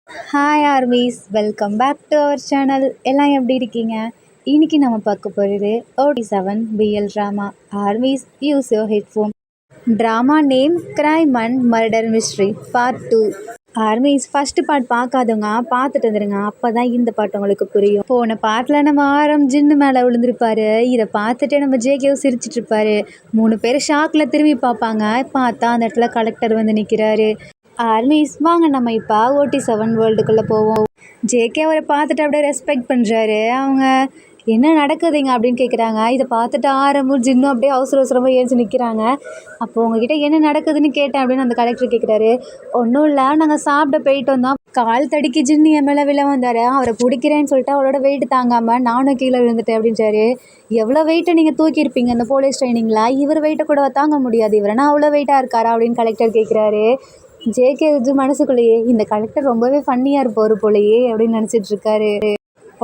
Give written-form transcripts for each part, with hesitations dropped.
Hi armies, welcome back to our channel. எல்லாம் எப்படி இருக்கீங்க? இன்னைக்கு நம்ம பார்க்க போகிறது OT7 BL drama. Armies, use your headphone. Drama name crime and murder mystery part 2. Armies, first part பார்க்காதவங்க பார்த்துட்டு வந்துடுங்க, அப்போ தான் இந்த பாட்டு உங்களுக்கு புரியும். போன பாட்டில் நம்ம ஆரம் ஜின்னு மேலே விழுந்திருப்பாரு. இதை பார்த்துட்டு நம்ம ஜேகேவும் சிரிச்சிட்டு இருப்பாரு. 3 பேர் ஷாக்கில் திரும்பி பார்ப்பாங்க. பார்த்தா அந்த இடத்துல கலெக்டர் வந்து நிற்கிறாரு. ஆர்மீஸ், வாங்க நம்ம இப்போ OT7 வேர்ல்டுக்குள்ளே போவோம். ஜேகே அவரை பார்த்துட்டு அப்படியே ரெஸ்பெக்ட் பண்ணுறாரு. அவங்க என்ன நடக்குதுங்க அப்படின்னு கேட்குறாங்க. இதை பார்த்துட்டு ஆரம்பும் ஜின்னும் அப்படியே அவசரமாக ஏஞ்சி நிற்கிறாங்க. அப்போ உங்ககிட்ட என்ன நடக்குதுன்னு கேட்டேன் அப்படின்னு அந்த கலெக்டர் கேட்குறாரு. ஒன்றும் இல்லை, நாங்கள் சாப்பிட போயிட்டு வந்தோம். கால் தடிக்கி ஜின்னு என் மேலே விழ வந்தார். அவரை பிடிக்கிறேன்னு சொல்லிட்டு அவரோட வெயிட் தாங்காமல் நானும் கீழே விழுந்துட்டேன் அப்படின்றாரு. எவ்வளோ வெயிட்டை நீங்கள் தூக்கியிருப்பீங்க இந்த போலீஸ் ட்ரைனிங்கில்? இவர் வெயிட்டை கூட தாங்க முடியாது, இவரனா அவ்வளோ வெயிட்டாக இருக்காரா அப்படின்னு கலெக்டர் கேட்குறாரு. ஜேகே மனசுக்குள்ளேயே இந்த கலெக்டர் ரொம்பவே ஃபன்னியாக இருப்பார் போலையே அப்படின்னு நினச்சிட்டு இருக்காரு.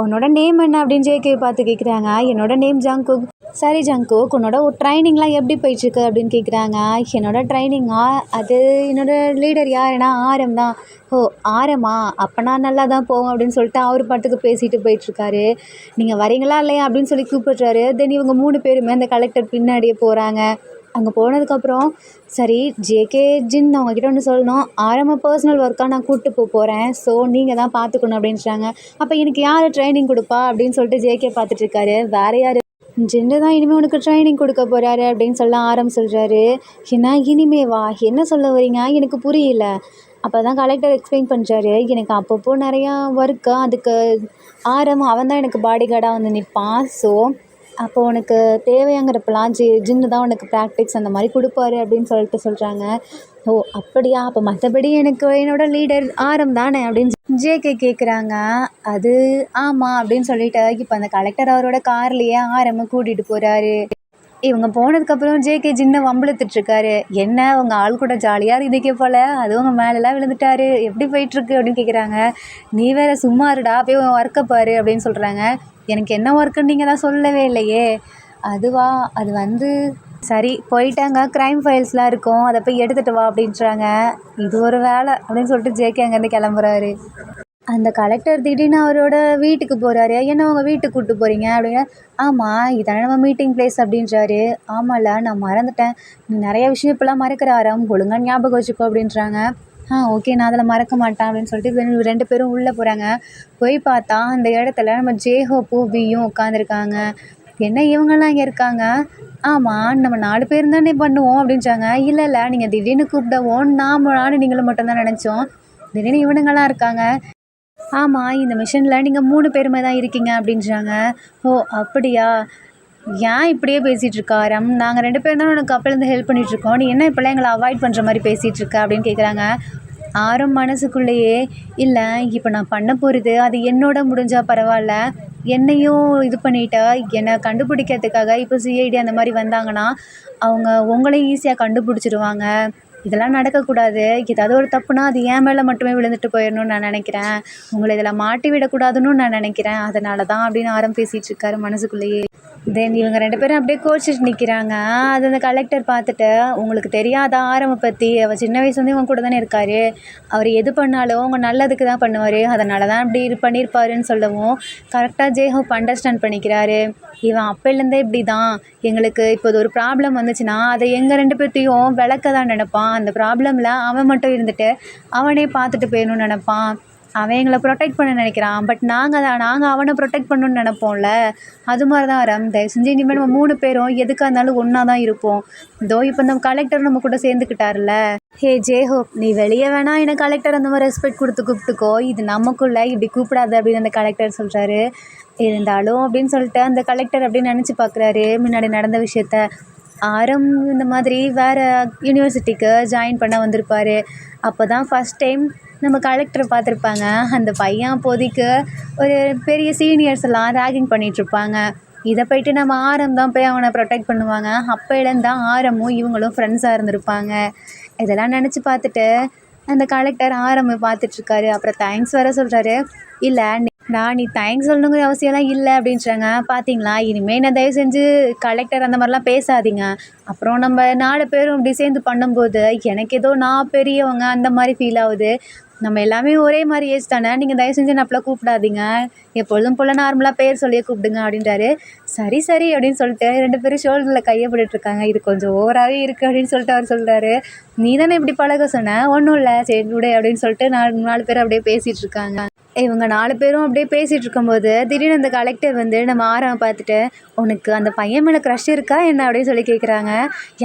உன்னோட நேம் என்ன அப்படின்னு ஜேகே பார்த்து கேட்குறாங்க. என்னோட நேம் ஜங்குக். சரி ஜங்குக், உன்னோட ட்ரைனிங்லாம் எப்படி போயிட்டுருக்கு அப்படின்னு கேட்குறாங்க. என்னோட ட்ரைனிங்கா, அது என்னோட லீடர் யாருன்னா ஆரம் தான். ஓ ஆரமா, அப்போனா நல்லா தான் போவோம் அப்படின்னு சொல்லிட்டு அவர் பாட்டுக்கு பேசிட்டு போயிட்டுருக்காரு. நீங்கள் வரீங்களா இல்லையா அப்படின்னு சொல்லி கூப்பிடுறாரு. தென் இவங்க 3 பேருமே அந்த கலெக்டர் பின்னாடியே போகிறாங்க. அங்கே போனதுக்கப்புறம் சரி ஜேகே ஜின், அவங்கக்கிட்ட ஒன்று சொல்லணும். ஆரம்ப பர்சனல் ஒர்க்காக நான் கூப்பிட்டு போகிறேன், ஸோ நீங்கள் தான் பார்த்துக்கணும் அப்படின்றாங்க. அப்போ எனக்கு யார் ட்ரைனிங் கொடுப்பா அப்படின்னு சொல்லிட்டு ஜேகே பார்த்துட்ருக்காரு. வேறு யார்? ஜின்னு தான் இனிமேல் உனக்கு ட்ரைனிங் கொடுக்க போகிறாரு அப்படின்னு சொல்ல ஆரம் சொல்கிறாரு. என்ன இனிமேவா, என்ன சொல்ல வரீங்க, எனக்கு புரியல. அப்போ தான் கலெக்டர் எக்ஸ்பிளைன் பண்ணுறாரு. எனக்கு அப்பப்போ நிறையா ஒர்க்கு, அதுக்கு ஆரம் அவன் தான் எனக்கு பாடி கார்டாக வந்து நிற்பான். ஸோ அப்போ உனக்கு தேவையாங்கிறப்பெல்லாம் ஜின்னு தான் உனக்கு ப்ராக்டிக்ஸ் அந்த மாதிரி கொடுப்பாரு அப்படின்னு சொல்கிறாங்க. ஓ அப்படியா, அப்போ மற்றபடி எனக்கு என்னோடய லீடர் ஆரம் தானே அப்படின்னு ஜேகே கேட்குறாங்க. அது ஆமாம் அப்படின்னு சொல்லிட்டு இப்போ அந்த கலெக்டர் அவரோட கார்லேயே ஆரம்பை கூட்டிகிட்டு போகிறாரு. இவங்க போனதுக்கப்புறம் ஜேகே ஜின்னை வம்பிழுத்துட்ருக்காரு. என்ன உங்கள் ஆள் கூட ஜாலியாக இருந்தீங்க போல், அதுவும் உங்கள் மேலெலாம் விழுந்துட்டாரு, எப்படி போயிட்டுருக்கு அப்படின்னு கேட்குறாங்க. நீ வேறு சும்மா இருடா, போய் ஒர்க்கை பாரு அப்படின்னு சொல்கிறாங்க. எனக்கு என்ன ஒர்க்குன்னு நீங்கள் தான் சொல்லவே இல்லையே. அதுவா, அது வந்து சரி போயிட்டாங்க, க்ரைம் ஃபைல்ஸ்லாம் இருக்கும், அதை போய் எடுத்துகிட்டு வா அப்படின்றாங்க. இது ஒரு வேலை அப்படின்னு சொல்லிட்டு ஜேகே அங்கேருந்து கிளம்புறாரு. அந்த கலெக்டர் திடீர்னு அவரோட வீட்டுக்கு போகிறாரு. என்ன உங்கள் வீட்டுக்கு கூப்பிட்டு போகிறீங்க அப்படின்னா, ஆமாம் இதானே நம்ம மீட்டிங் பிளேஸ் அப்படின்றாரு. ஆமாம்ல, நான் மறந்துட்டேன், நீ நிறைய விஷயம் இப்போலாம் மறக்கிற ஆரம், ஒழுங்காக ஞாபகம் வச்சுக்கோ அப்படின்றாங்க. ஓகே, நான் அதில் மறக்க மாட்டேன் அப்படின்னு சொல்லிட்டு 2 பேரும் உள்ளே போகிறாங்க. போய் பார்த்தா அந்த இடத்துல நம்ம ஜேஹோப்பும் வியும் உட்காந்துருக்காங்க. என்ன இவங்கெல்லாம் இங்கே இருக்காங்க? ஆமாம் நம்ம 4 பேர் தானே பண்ணுவோம் அப்படின்றாங்க. இல்லை நீங்கள் திடீர்னு கூப்பிடவும் நானும் நீங்களும் மட்டும்தான் நினச்சோம், திடீர்னு இவனுங்கெல்லாம் இருக்காங்க. ஆமாம் இந்த மிஷனில் நீங்கள் 3 பேருமே தான் இருக்கீங்க அப்படின்றாங்க. ஓ அப்படியா, ஏன் இப்படியே பேசிகிட்டு இருக்கா ஆரம்? நாங்கள் 2 பேரும் தான் உனக்கு அப்போலேருந்து ஹெல்ப் பண்ணிகிட்ருக்கோம், நீ என்ன இப்போலாம் எங்களை அவாய்ட் பண்ணுற மாதிரி பேசிகிட்ருக்க அப்படின்னு கேட்குறாங்க. ஆரம் மனசுக்குள்ளேயே இல்லை, இப்போ நான் பண்ண போகிறது அது என்னோட முடிஞ்சால் பரவாயில்ல, என்னையும் இது பண்ணிட்டா என்னை கண்டுபிடிக்கிறதுக்காக இப்போ சிஐடி அந்த மாதிரி வந்தாங்கன்னா அவங்க உங்களையும் ஈஸியாக கண்டுபிடிச்சிடுவாங்க. இதெல்லாம் நடக்கக்கூடாது. ஏதாவது ஒரு தப்புனா அது என் மேலே மட்டுமே விழுந்துட்டு போயிடணும்னு நான் நினைக்கிறேன், உங்களை இதில் மாட்டி விடக்கூடாதுன்னு நான் நினைக்கிறேன், அதனால தான் அப்படின்னு ஆரம் பேசிகிட்டு இருக்காரு மனசுக்குள்ளேயே. தென் இவங்க 2 பேரும் அப்படியே கோச்சிட்டு நிற்கிறாங்க. அது அந்த கலெக்டர் பார்த்துட்டு, உங்களுக்கு தெரியாதா ஆரம்பை பற்றி, அவர் சின்ன வயசுலேருந்து இவங்க கூட தானே இருக்கார், அவர் எது பண்ணாலும் அவங்க நல்லதுக்கு தான் பண்ணுவார், அதனால தான் அப்படி பண்ணியிருப்பாருன்னு சொல்லவும் கரெக்டாக ஜேஹோப் அண்டர்ஸ்டாண்ட் பண்ணிக்கிறாரு. இவன் அப்போலேருந்தே இப்படி தான், எங்களுக்கு இப்போது ஒரு ப்ராப்ளம் வந்துச்சுன்னா அதை எங்கள் 2 பேர்த்தையும் விளக்க தான் நினப்பான், அந்த ப்ராப்ளமில் அவன் மட்டும் இருந்துட்டு அவனே பார்த்துட்டு போயணும்னு நினப்பான், அவன் எங்களை ப்ரொடெக்ட் பண்ண நினைக்கிறான், பட் நாங்கள் அவனை ப்ரொடெக்ட் பண்ணணும்னு நினப்போம்ல, அது மாதிரி தான் ஆரம். தயவு செஞ்சு இனிமேல் நம்ம 3 பேரும் எதுக்காக இருந்தாலும் ஒன்றா தான் இருப்போம். இதோ இப்போ நம்ம கலெக்டர் நம்ம கூட சேர்ந்துக்கிட்டார்ல. ஹே ஜேஹோப், நீ வெளியே வேணா எனக்கு கலெக்டர் அந்த மாதிரி ரெஸ்பெக்ட் கொடுத்து கூப்பிட்டுக்கோ, இது நமக்குள்ளே இப்படி கூப்பிடாது அப்படின்னு அந்த கலெக்டர் சொல்கிறாரு. இருந்தாலும் அப்படின்னு சொல்லிட்டு அந்த கலெக்டர் அப்படின்னு நினச்சி பார்க்குறாரு முன்னாடி நடந்த விஷயத்த. ஆரம் இந்த மாதிரி வேறு யூனிவர்சிட்டிக்கு ஜாயின் பண்ண வந்திருப்பார். அப்போ தான் ஃபஸ்ட் டைம் நம்ம கலெக்டரை பார்த்துருப்பாங்க. அந்த பையன் அப்போதைக்கு ஒரு பெரிய சீனியர்ஸ் எல்லாம் ரேகிங் பண்ணிகிட்ருப்பாங்க. இதை போய்ட்டு நம்ம ஆரம் தான் போய் அவனை ப்ரொடெக்ட் பண்ணுவாங்க. அப்போலேருந்து தான் ஆரமும் இவங்களும் ஃப்ரெண்ட்ஸாக இருந்திருப்பாங்க. இதெல்லாம் நினச்சி பார்த்துட்டு அந்த கலெக்டர் ஆரம்பை பார்த்துட்ருக்காரு. அப்புறம் தேங்க்ஸ் வேறு சொல்கிறாரு. இல்லை நீ தேங்க்ஸ் சொல்லணுங்கிற அவசியம்லாம் இல்லை அப்படின்றாங்க. பார்த்தீங்களா, இனிமேல் நான் தயவு செஞ்சு கலெக்டர் அந்த மாதிரிலாம் பேசாதீங்க, அப்புறம் நம்ம 4 பேரும் இப்படி சேர்ந்து பண்ணும்போது எனக்கு ஏதோ நான் பெரியவங்க அந்த மாதிரி ஃபீல் ஆகுது, நம்ம எல்லாமே ஒரே மாதிரி ஏஜ் தானே, நீங்கள் தயவு செஞ்சு என்ன அப்பலாம் கூப்பிடாதீங்க, எப்பொழுதும் போல் நார்மலாக பேர் சொல்லியே கூப்பிடுங்க அப்படின்றாரு. சரி சரி அப்படின்னு சொல்லிட்டு 2 பேரும் ஷோல்டரில் கையை போட்டுட்ருக்காங்க. இது கொஞ்சம் ஓவராகவே இருக்குது அப்படின்னு சொல்லிட்டு அவர் சொல்கிறாரு. நீ தானே இப்படி பழக சொன்ன, ஒன்றும் இல்லை சரி விடு அப்படின்னு சொல்லிட்டு 4 பேர் அப்படியே பேசிகிட்டு இருக்காங்க. இவங்க 4 பேரும் அப்படியே பேசிகிட்டு இருக்கும்போது திடீர்னு அந்த கலெக்டர் வந்து நம்ம ஆராவை பார்த்துட்டு, உனக்கு அந்த பையன் மேலே க்ரஷ் இருக்கா என்ன அப்படின்னு சொல்லி கேட்குறாங்க.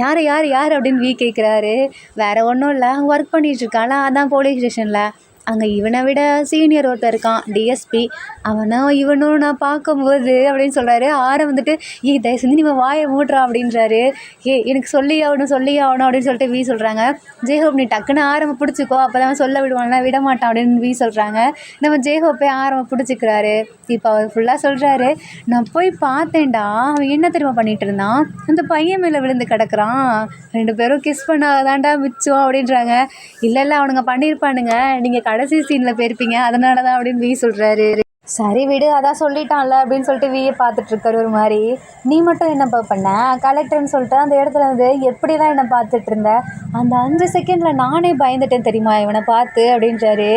யார் யார் யார் அப்படின்னு கேட்குறாரு. வேறு ஒன்றும் இல்லை, ஒர்க் பண்ணிகிட்டு இருக்காளா அதான் போலீஸ் ஸ்டேஷனில். அங்கே இவனை விட சீனியர் ஒருத்தர் இருக்கான் டிஎஸ்பி, இவனும் நான் பார்க்கும்போது அப்படின்னு சொல்கிறாரு. வந்துட்டு தயவு செஞ்சு நீ வாயை மூட்றா அப்படின்றாரு. எனக்கு சொல்லி ஆகணும் அப்படின்னு சொல்லிட்டு வி சொல்கிறாங்க. ஜேஹோப் நீ டக்குன்னு ஆரம்ப பிடிச்சிக்கோ, அப்போ தான் சொல்ல விடுவானா, விட மாட்டான் அப்படின்னு வி சொல்கிறாங்க. நம்ம ஜேஹோப்பே ஆரம்ப பிடிச்சிக்கிறாரு. இப்போ அவர் ஃபுல்லாக சொல்கிறாரு, நான் போய் பார்த்தேன்டா, அவன் என்ன தெரியுமா பண்ணிகிட்டு இருந்தான், அந்த பையன் மேலே விழுந்து கிடக்குறான், 2 பேரும் கிஸ் பண்ணாதான்டா மிச்சம் அப்படின்றாங்க. இல்லை அவனுங்க பண்ணியிருப்பானுங்க, நீங்கள் கடைசி சீனில் போயிருப்பீங்க அதனால தான் அப்படின்னு வி சொல்கிறாரு. சரி விடு, அதான் சொல்லிட்டான்ல அப்படின்னு சொல்லிட்டு வியை பார்த்துட்ருக்காரு ஒரு மாதிரி. நீ மட்டும் என்னப்பா பண்ண, கலெக்டர்னு சொல்லிட்டு அந்த இடத்துல வந்து எப்படி தான் என்னை பார்த்துட்டு இருந்த, அந்த 5 செகண்டில் நானே பயந்துட்டேன் தெரியுமா இவனை பார்த்து அப்படின்றாரு.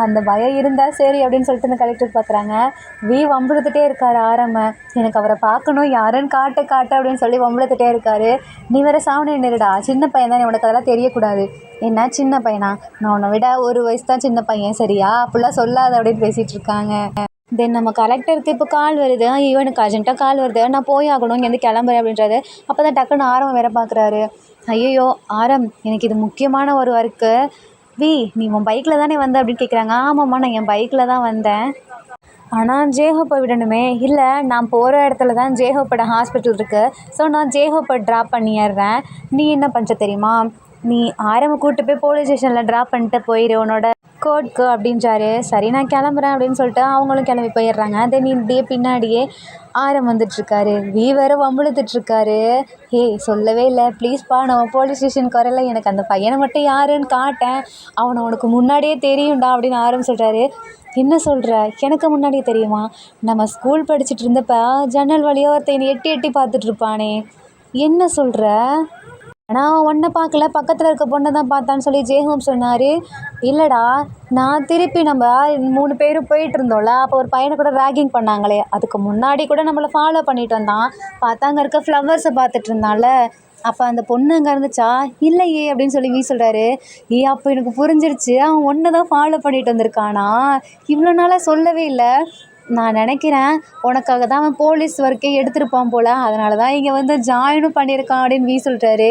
அந்த பயம் இருந்தால் சரி அப்படின்னு சொல்லிட்டு இந்த கலெக்டர் பார்க்குறாங்க. வம்பிழுத்துட்டே இருக்காரு ஆரம்ப. எனக்கு அவரை பார்க்கணும், யாருன்னு காட்டு அப்படின்னு சொல்லி வம்பிழுத்துட்டே இருக்காரு. நீ வேறு சாவனே நிறுடா, சின்ன பையன் தான், உனக்கு அதெல்லாம் தெரியக்கூடாது. என்ன சின்ன பையனா, நான் உன்னை விட 1 வயசு தான் சின்ன பையன் சரியா, அப்படிலாம் சொல்லாத அப்படின்னு பேசிகிட்டு இருக்காங்க. தென் நம்ம கலெக்டருக்கு இப்போ கால் வருது, இவனுக்கு அர்ஜென்ட்டாக கால் வருது, நான் போய் ஆகணும் இங்கேருந்து கிளம்புறேன் அப்படின்றாரு. அப்போ தான் டக்குன்னு ஆரம் வேற பார்க்குறாரு. ஐயோ ஆரம், எனக்கு இது முக்கியமான ஒரு ஒர்க்கு. நீ உன் பைக்கில் தானே வந்த அப்படின்னு கேட்குறாங்க. ஆமாம்மா நான் என் பைக்கில் தான் வந்தேன், ஆனால் ஜேஹோப்பை விடணுமே. இல்லை நான் போகிற இடத்துல தான் ஜேஹோப்போட ஹாஸ்பிட்டல் இருக்குது, ஸோ நான் ஜேஹோப்பை ட்ராப் பண்ணிடுறேன். நீ என்ன பண்ணுற தெரியுமா, நீ ஆரம்ப கூப்பிட்டு போய் போலீஸ் ஸ்டேஷனில் ட்ராப் பண்ணிட்டு போயிடு உன்னோட கோர்ட்க்கு அப்படின்றாரு. சரி நான் கிளம்புறேன் அப்படின்னு சொல்லிட்டு அவங்களும் கிளம்பி போயிடுறாங்க. தென் இப்படியே பின்னாடியே ஆரம் வந்துட்டுருக்காரு. வேறு வம்பிழுத்துட்ருக்காரு. சொல்லவே இல்லை ப்ளீஸ்ப்பா, நம்ம போலீஸ் ஸ்டேஷனுக்கு வரல, எனக்கு அந்த பையனை மட்டும் யாருன்னு காட்டேன், அவனை உனக்கு முன்னாடியே தெரியும்டா அப்படின்னு ஆரம் சொல்கிறாரு. என்ன சொல்கிற, எனக்கு முன்னாடியே தெரியுமா, நம்ம ஸ்கூல் படிச்சுட்டு இருந்தப்ப ஜன்னல் வழியாக ஒருத்தன் எட்டி எட்டி பார்த்துட்ருப்பானே. என்ன சொல்கிற, ஆனால் ஒன்றை பார்க்கல, பக்கத்தில் இருக்க பொண்ணை தான் பார்த்தான்னு சொல்லி ஜேஹோப் சொன்னார். இல்லைடா, நான் திருப்பி நம்ம 3 பேரும் போயிட்டு இருந்தோம்ல, அப்போ ஒரு பையனை கூட ரேகிங் பண்ணாங்களே, அதுக்கு முன்னாடி கூட நம்மளை ஃபாலோ பண்ணிட்டு வந்தான், பார்த்தா அங்கே இருக்க ஃப்ளவர்ஸை பார்த்துட்டு இருந்தான்ல, அப்போ அந்த பொண்ணு அங்கே இருந்துச்சா, இல்லையே அப்படின்னு சொல்லி சொல்கிறாரு. அப்போ எனக்கு புரிஞ்சிருச்சு, அவன் ஒன்றை தான் ஃபாலோ பண்ணிட்டு வந்திருக்கானா, இவ்வளோ நாளாக சொல்லவே இல்லை. நான் நினைக்கிறேன் உனக்காக தான் அவன் போலீஸ் ஒர்க்கே எடுத்திருப்பான் போல், அதனால தான் இங்கே வந்து ஜாயினும் பண்ணியிருக்கான் அப்படின்னு சொல்கிறாரு.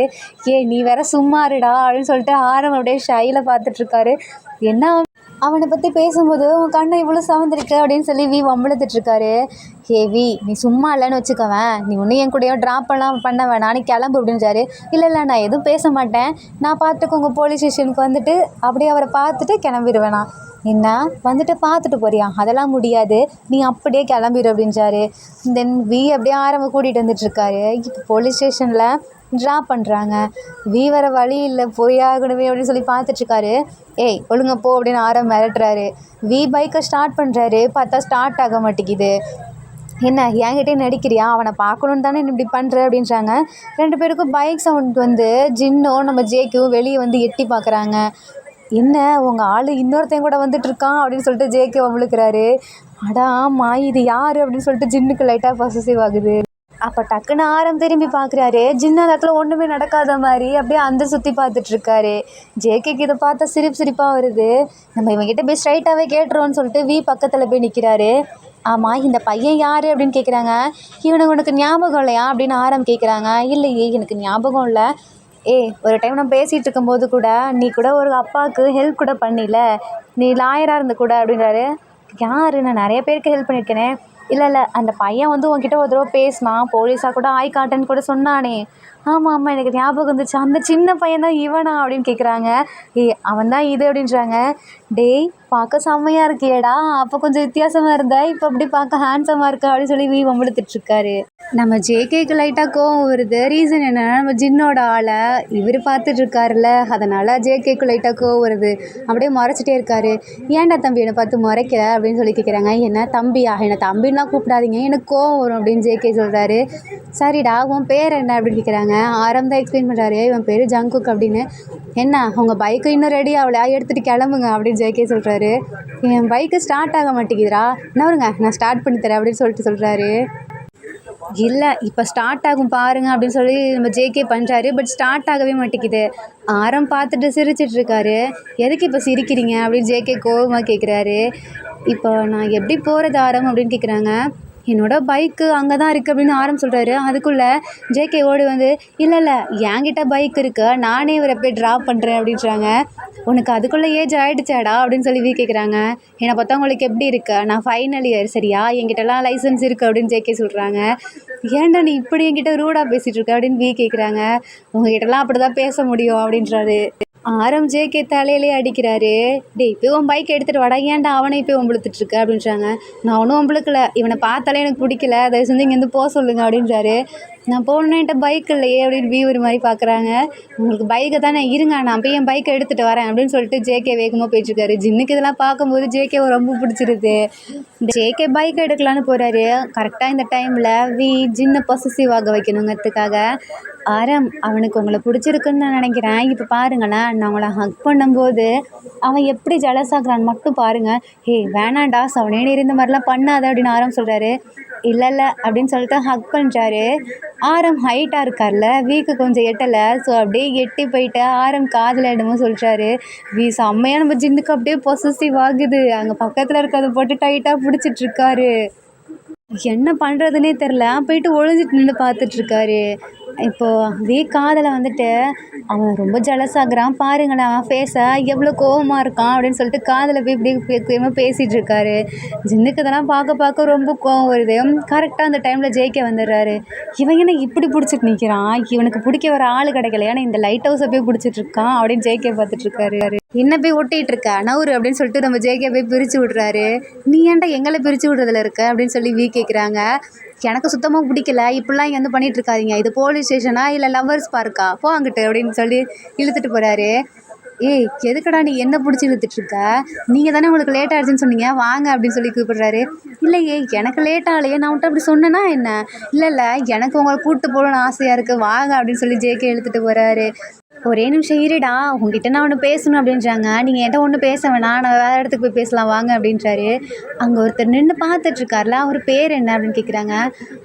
நீ வேற சும்மா இருடா அப்படின்னு சொல்லிட்டு ஆரம் அப்படியே ஷையில் பார்த்துட்ருக்காரு. என்ன அவனை பற்றி பேசும்போது உன் கண்ணை இவ்வளோ சவந்திருக்கு அப்படின்னு சொல்லி வம்பிழுத்துட்ருக்காரு. நீ சும்மா இல்லைன்னு வச்சுக்கவேன், நீ ஒன்றும் என் கூடயோ ட்ராப்பெல்லாம் பண்ண வேணாம், நீ கிளம்பு அப்படின்றாரு. இல்லை நான் எதுவும் பேச மாட்டேன், நான் பார்த்துட்டு உங்கள் போலீஸ் ஸ்டேஷனுக்கு வந்துட்டு அப்படியே அவரை பார்த்துட்டு கிளம்பிடுவேண்ணா. என்ன வந்துட்டு பார்த்துட்டு போறியா, அதெல்லாம் முடியாது, நீ அப்படியே கிளம்பிடு அப்படின்றாரு. தென் அப்படியே ஆரம்ப கூட்டிகிட்டு வந்துட்டுருக்காரு. இப்போ போலீஸ் ஸ்டேஷனில் ட்ராப் பண்ணுறாங்க. வேறு வழி இல்லை, போய் ஆகணுமே அப்படின்னு சொல்லி பார்த்துட்ருக்காரு. ஒழுங்க போ அப்படின்னு ஆரம் மிரட்டுறாரு. பைக்கை ஸ்டார்ட் பண்ணுறாரு, பார்த்தா ஸ்டார்ட் ஆக மாட்டேங்குது. என்ன என்கிட்டே நடிக்கிறியா, அவனை பார்க்கணுன்னு தானே இப்படி பண்ணுற அப்படின்றாங்க. 2 பேருக்கும் பைக் சவுண்ட் வந்து ஜின்னும் நம்ம ஜேக்கும் வெளியே வந்து எட்டி பார்க்குறாங்க. என்ன உங்கள் ஆள் இன்னொருத்தையும் கூட வந்துட்டுருக்கான் அப்படின்னு சொல்லிட்டு ஜேகே வம்பிழுக்கிறாரு. அடா ஆமாம், இது யார் அப்படின்னு சொல்லிட்டு ஜின்னுக்கு லைட்டாக பாசிட்டிவ் ஆகுது. அப்போ டக்குன்னு ஆரம் திரும்பி பார்க்குறாரு. ஜின்னு அந்த இடத்துல ஒன்றுமே நடக்காத மாதிரி அப்படியே அந்த சுற்றி பார்த்துட்ருக்காரு. ஜேகேக்கு இதை பார்த்தா சிரிப்பாக வருது. நம்ம இவங்ககிட்ட போய் ஸ்ட்ரைட்டாகவே கேட்டுருவோன்னு சொல்லிட்டு பக்கத்தில் போய் நிற்கிறாரு. ஆமாம், இந்த பையன் யார் அப்படின்னு கேட்குறாங்க. உனக்கு ஞாபகம் இல்லையா அப்படின்னு ஆரம் கேட்குறாங்க. இல்லையே எனக்கு ஞாபகம் இல்லை. ஒரு டைம் நான் பேசிகிட்டு இருக்கும்போது கூட நீ கூட ஒரு அப்பாவுக்கு ஹெல்ப் கூட பண்ணில, நீ லாயராக இருந்த கூட அப்படின்றாரு. யார், நான் நிறைய பேருக்கு ஹெல்ப் பண்ணியிருக்கேனே. இல்லை அந்த பையன் வந்து உன்கிட்ட ஒரு தடவை பேசினான், போலீஸாக கூட ஆய் காட்டுன்னு கூட சொன்னானே. ஆமாம் எனக்கு ஞாபகம் இருந்துச்சு, அந்த சின்ன பையன் தான் இவனா அப்படின்னு கேட்குறாங்க. அவன் தான் இது அப்படின்றாங்க. பார்க்க செம்மையாக இருக்கியேடா, அப்போ கொஞ்சம் வித்தியாசமாக இருந்த, இப்போ அப்படி பார்க்க ஹேண்ட்ஸமாக இருக்கா அப்படின்னு சொல்லி வம்பிழுத்துட்ருக்காரு. நம்ம ஜேகேக்கு லைட்டாக கோவம் வருது. ரீசன் என்னென்னா நம்ம ஜின்னோட ஆளை இவர் பார்த்துட்ருக்காருல்ல, அதனால் ஜேகேக்கு லைட்டாக கோவம் வருது. அப்படியே முறைச்சிட்டே இருக்காரு. ஏன்டா தம்பி என்னை பார்த்து முறைக்கிற அப்படின்னு சொல்லி கேட்குறாங்க. என்ன தம்பியா, என்னை தம்பின்னா கூப்பிடாதீங்க, எனக்கு கோவம் வரும் அப்படின்னு ஜேகே சொல்கிறாரு. சரிடா உன் பேர் என்ன அப்படின்னு கேட்குறாங்க. ஆரம் தான் எக்ஸ்பிளைன் பண்ணுறாரு, இவன் பேர் ஜங்குக் அப்படின்னு. என்ன உங்கள் பைக்கு இன்னும் ரெடி ஆகலையா, எடுத்துகிட்டு கிளம்புங்க அப்படின்னு ஜேகே சொல்கிறாரு. என் பைக்கு ஸ்டார்ட் ஆக மாட்டேங்குதுடா, என்ன வருங்க நான் ஸ்டார்ட் பண்ணி தரேன் அப்படின்னு சொல்கிறாரு. இல்லை இப்போ ஸ்டார்ட் ஆகும் பாருங்க அப்படின்னு சொல்லி நம்ம ஜேகே பண்ணுறாரு. பட் ஸ்டார்ட் ஆகவே மாட்டேங்குது. ஆரம் பார்த்துட்டு சிரிச்சிட்டு இருக்காரு. எதுக்கு இப்போ சிரிக்கிறீங்க அப்படின்னு ஜேகே கோவமாக கேட்குறாரு. இப்போ நான் எப்படி போகிறது ஆரம் அப்படின்னு கேட்குறாங்க. என்னோட பைக்கு அங்கே தான் இருக்குது அப்படின்னு ஆரம் சொல்கிறாரு. அதுக்குள்ளே ஜேகே ஓடி வந்து இல்லை என்கிட்ட பைக் இருக்கு, நானே இவரை போய் ட்ராப் பண்ணுறேன் அப்படின்றாங்க. உனக்கு அதுக்குள்ளே ஏஜ் ஆகிடுச்சாடா அப்படின்னு சொல்லி கேட்குறாங்க. என்னை பார்த்தா உங்களுக்கு எப்படி இருக்கு, நான் ஃபைனல் இயர் சரியா, என்கிட்டலாம் லைசன்ஸ் இருக்குது அப்படின்னு ஜேகே சொல்கிறாங்க. ஏன்டா நீ இப்படி என்கிட்ட ரூடாக பேசிகிட்டு இருக்க அப்படின்னு கேட்குறாங்க. உங்ககிட்டலாம் அப்படி தான் பேச முடியும் அப்படின்றாரு. ஆரம் ஜேகே தலையிலே அடிக்கிறாரு. டேய் போய் உன் பைக் எடுத்துகிட்டு வாடா, ஏன்டா அவனை போய் வம்பிழுத்துட்ருக்க அப்படின்றாங்க. நான் ஒன்றும் வம்பிழுக்கல, இவனை பார்த்தாலே எனக்கு பிடிக்கல, தயவு செஞ்சு இங்கேருந்து போக சொல்லுங்க அப்படின்றாரு. நான் போகணுன்னா என்கிட்ட பைக் இல்லையே அப்படின்னு ஒரு மாதிரி பார்க்குறாங்க. உங்களுக்கு பைக்கை தானே, இருங்க நான் போய் என் பைக்கை எடுத்துகிட்டு வரேன் அப்படின்னு சொல்லிட்டு ஜேகே வேகமாக போயிட்டுருக்காரு. ஜின்னுக்கு இதெல்லாம் பார்க்கும்போது ஜேகே ரொம்ப பிடிச்சிருது. ஜேகே பைக் எடுக்கலான்னு போகிறாரு. கரெக்டாக இந்த டைமில் ஜின்னை பொசசிவ் ஆக வைக்கணுங்கிறதுக்காக, ஆரம் அவனுக்கு உங்களை பிடிச்சிருக்குன்னு நான் நினைக்கிறேன், இப்போ பாருங்களேன் நான் உங்களை ஹக் பண்ணும்போது அவன் எப்படி ஜலஸ் ஆகுறான்னு மட்டும் பாருங்கள். வேணாண்டா சவனேன்னு இருந்த மாதிரிலாம் பண்ணாத அப்படின்னு ஆரம் சொல்கிறாரு. இல்லை அப்படின்னு சொல்லிட்டு ஹக் பண்ணுறாரு. ஆரம் ஹைட்டாக இருக்கார்ல, வீக்கு கொஞ்சம் எட்டலை. ஸோ அப்படியே எட்டி போயிட்டு ஆரம் காதில் இடமும் சொல்கிறாரு. செம்மையாக நம்ம ஜின்னுக்கு அப்படியே பொசசிவ் ஆகுது. அங்கே பக்கத்தில் இருக்கிறத போட்டு டைட்டாக பிடிச்சிட்ருக்காரு. என்ன பண்ணுறதுனே தெரில, போயிட்டு ஒளிஞ்சிட்டு நின்று பார்த்துட்ருக்காரு. இப்போது காதில் வந்துட்டு அவன் ரொம்ப ஜலஸ் ஆகுறான் பாருங்களேன், அவன் ஃபேஸை எவ்வளோ கோவமாக இருக்கான் அப்படின்னு சொல்லிட்டு காதில் போய் இப்படி பேசிகிட்டு இருக்காரு. ஜின்னுக்கு இதெல்லாம் பார்க்க ரொம்ப கோவம் வருது. கரெக்டாக அந்த டைமில் ஜேகே வந்துடுறாரு. இவன் என்ன இப்படி பிடிச்சிட்டு நிற்கிறான், இவனுக்கு பிடிக்க வர ஆள் கிடைக்கல, ஏன்னா இந்த லைட் ஹவுஸை போய் பிடிச்சிட்டு இருக்கான் அப்படின்னு ஜேகே பார்த்துட்ருக்காரு. என்ன போய் ஒட்டிகிட்டு இருக்க நவுறு அப்படின்னு சொல்லிட்டு நம்ம ஜேகே போய் பிரித்து விட்றாரு. நீ ஏன்டா எங்களை பிரித்து விடுறதுல இருக்க அப்படின்னு சொல்லி கேட்குறாங்க. எனக்கு சுத்தமாக பிடிக்கல, இப்படிலாம் இங்கே வந்து பண்ணிகிட்டு இருக்காதீங்க, இது போலீஸ் ஸ்டேஷனா இல்லை லவ்வர்ஸ் பார்க்கா, போ அங்கிட்டு அப்படின்னு சொல்லி இழுத்துட்டு போகிறாரு. எதுக்கடா நீ என்ன பிடிச்சி இழுத்துட்ருக்க, நீங்கள் தானே உங்களுக்கு லேட் ஆகிடுச்சுன்னு சொன்னீங்க, வாங்க அப்படின்னு சொல்லி கூப்பிடுறாரு. இல்லையே எனக்கு லேட் ஆகலையே, நான் உன்ட்ட அப்படி சொன்னேன்னா என்ன, இல்லை எனக்கு உங்களை கூப்பிட்டு போகணுன்னு ஆசையாக இருக்குது, வாங்க அப்படின்னு சொல்லி ஜேகே இழுத்துட்டு போகிறாரு. ஒரே நிமிஷம் இருடா, உங்ககிட்ட நான் ஒன்று பேசணும் அப்படின்றாங்க. நீங்கள் என்கிட்ட ஒன்று பேச வேணாம், நான் வேறு இடத்துக்கு போய் பேசலாம் வாங்க அப்படின்றாரு. அங்கே ஒருத்தர் நின்று பார்த்துட்ருக்கார்ல, அவர் பேர் என்ன அப்படின்னு கேட்குறாங்க.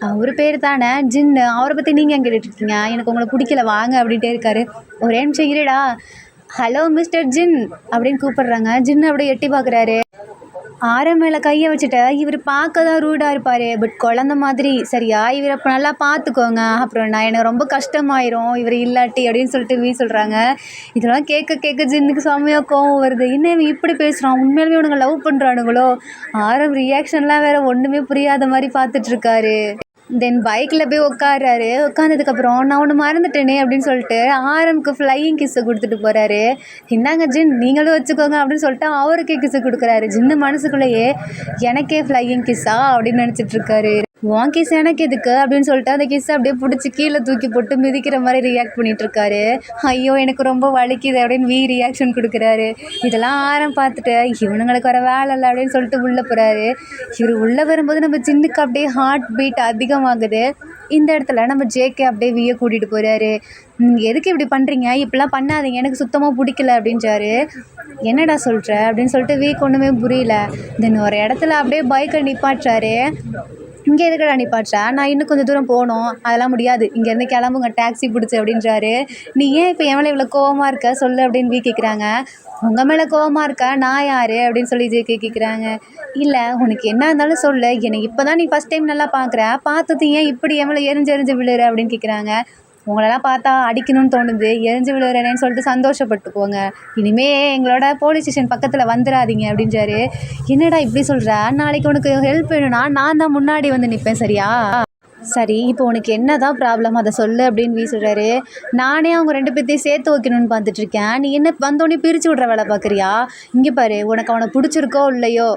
அவர் பேர் தானே ஜின்னு, அவரை பற்றி நீங்கள் எங்கே கேட்டுட்ருக்கீங்க, எனக்கு உங்களை பிடிக்கல வாங்க அப்படின்ட்டே இருக்காரு. ஒரே நிமிஷம் இருடா, ஹலோ மிஸ்டர் ஜின் அப்படின்னு கூப்பிடுறாங்க. ஜின்னு அப்படியே எட்டி பார்க்குறாரு. ஆரம் மேலே கையை வச்சுட்டு இவர் பார்க்க தான் ரூடாக இருப்பார், பட் குழந்த மாதிரி சரியா, இவர் அப்போ நல்லா பார்த்துக்கோங்க, அப்புறம் எனக்கு ரொம்ப கஷ்டமாயிரும் இவர் இல்லாட்டி அப்படின்னு சொல்லிட்டு சொல்கிறாங்க. இதெல்லாம் கேட்க ஜின்னுக்கு செம்மையாக கோவம் வருது. என்ன இவன் இப்படி பேசுகிறான், உண்மையிலுமே இவனுங்க லவ் பண்ணுறானுங்களோ. ஆரம் ரியாக்ஷன்லாம் வேறு ஒன்றுமே புரியாத மாதிரி பார்த்துட்ருக்காரு. தென் பைக்கில் போய் உட்காடுறாரு. உட்காந்ததுக்கப்புறம் நான் ஒன்று மறந்துட்டேனே அப்படின்னு சொல்லிட்டு ஆரம்க்கு ஃப்ளையிங் கிஸ்ஸை கொடுத்துட்டு போகிறாரு. இந்தாங்க ஜின் நீங்களும் வச்சுக்கோங்க அப்படின்னு சொல்லிட்டு அவருக்கே கிஸ்ஸு கொடுக்குறாரு. ஜின்னு மனசுக்குள்ளேயே எனக்கே ஃப்ளையிங் கிஸ்ஸா அப்படின்னு நினச்சிட்ருக்காரு. உன் கிஸ் எனக்கு எதுக்கு அப்படின்னு சொல்லிட்டு அந்த கிஸ்ஸை அப்படியே பிடிச்சி கீழே தூக்கி போட்டு மிதிக்கிற மாதிரி ரியாக்ட் பண்ணிகிட்ருக்காரு. ஐயோ எனக்கு ரொம்ப வலிக்குது அப்படின்னு ரியாக்ஷன் கொடுக்குறாரு. இதெல்லாம் ஆரம் பார்த்துட்டு இவனுங்களுக்கு வர வேலை இல்லை அப்படின்னு சொல்லிட்டு உள்ளே போகிறாரு. இவர் உள்ளே வரும்போது நம்ம ஜின்னுக்கு அப்படியே ஹார்ட் பீட் அதிகமாகுது. இந்த இடத்துல நம்ம ஜேகே அப்படியே கூட்டிகிட்டு போகிறாரு. எதுக்கு இப்படி பண்ணுறீங்க, இப்படிலாம் பண்ணாதீங்க, எனக்கு சுத்தமாக பிடிக்கல அப்படின்றாரு. என்னடா சொல்கிற அப்படின்னு சொல்லிட்டு ஒன்றுமே புரியல. தென் ஒரு இடத்துல அப்படியே பைக்கை நிப்பாட்டுறாரு. இங்கே எதுக்கடா நிப்பாட்டுற, நான் இன்னும் கொஞ்சம் தூரம் போகணும், அதெல்லாம் முடியாது, இங்கேருந்து கிளம்புங்க டாக்ஸி பிடிச்சி அப்படின்றாரு. நீ ஏன் இப்போ என் மேலே இவ்வளோ கோவமாக இருக்க சொல்லு அப்படின்னு கேட்குறாங்க. உங்கள் மேலே கோவமாக இருக்க, நான் யார் அப்படின்னு சொல்லி ஜேகே கேட்குறாங்க. இல்லை உனக்கு என்ன இருந்தாலும் சொல்லு, என்னை இப்போ தான் நீ ஃபஸ்ட் டைம் நல்லா பார்க்குற, பார்த்தது ஏன் இப்படி என் மேலே எரிஞ்சு விழுற அப்படின்னு கேட்குறாங்க. உங்களெல்லாம் பார்த்தா அடிக்கணும்னு தோணுது, எரிஞ்சு விழுறேன்னு சொல்லிட்டு சந்தோஷப்பட்டு போங்க, இனிமே எங்களோட போலீஸ் ஸ்டேஷன் பக்கத்தில் வந்துடாதீங்க அப்படின்றாரு. என்னடா இப்படி சொல்கிற, நாளைக்கு உனக்கு ஹெல்ப் வேணும்னா நான் தான் முன்னாடி வந்து நிற்பேன் சரியா, சரி இப்போ உனக்கு என்ன தான் ப்ராப்ளம் அதை சொல்லு அப்படின்னு சொல்கிறாரு. நானே அவங்க 2 பேர்த்தையும் சேர்த்து வைக்கணும்னு பார்த்துட்ருக்கேன், நீ என்ன வந்தோடனே பிரித்து விட்ற வேலை பார்க்குறியா, இங்கே பாரு உனக்கு அவனை பிடிச்சிருக்கோ இல்லையோ,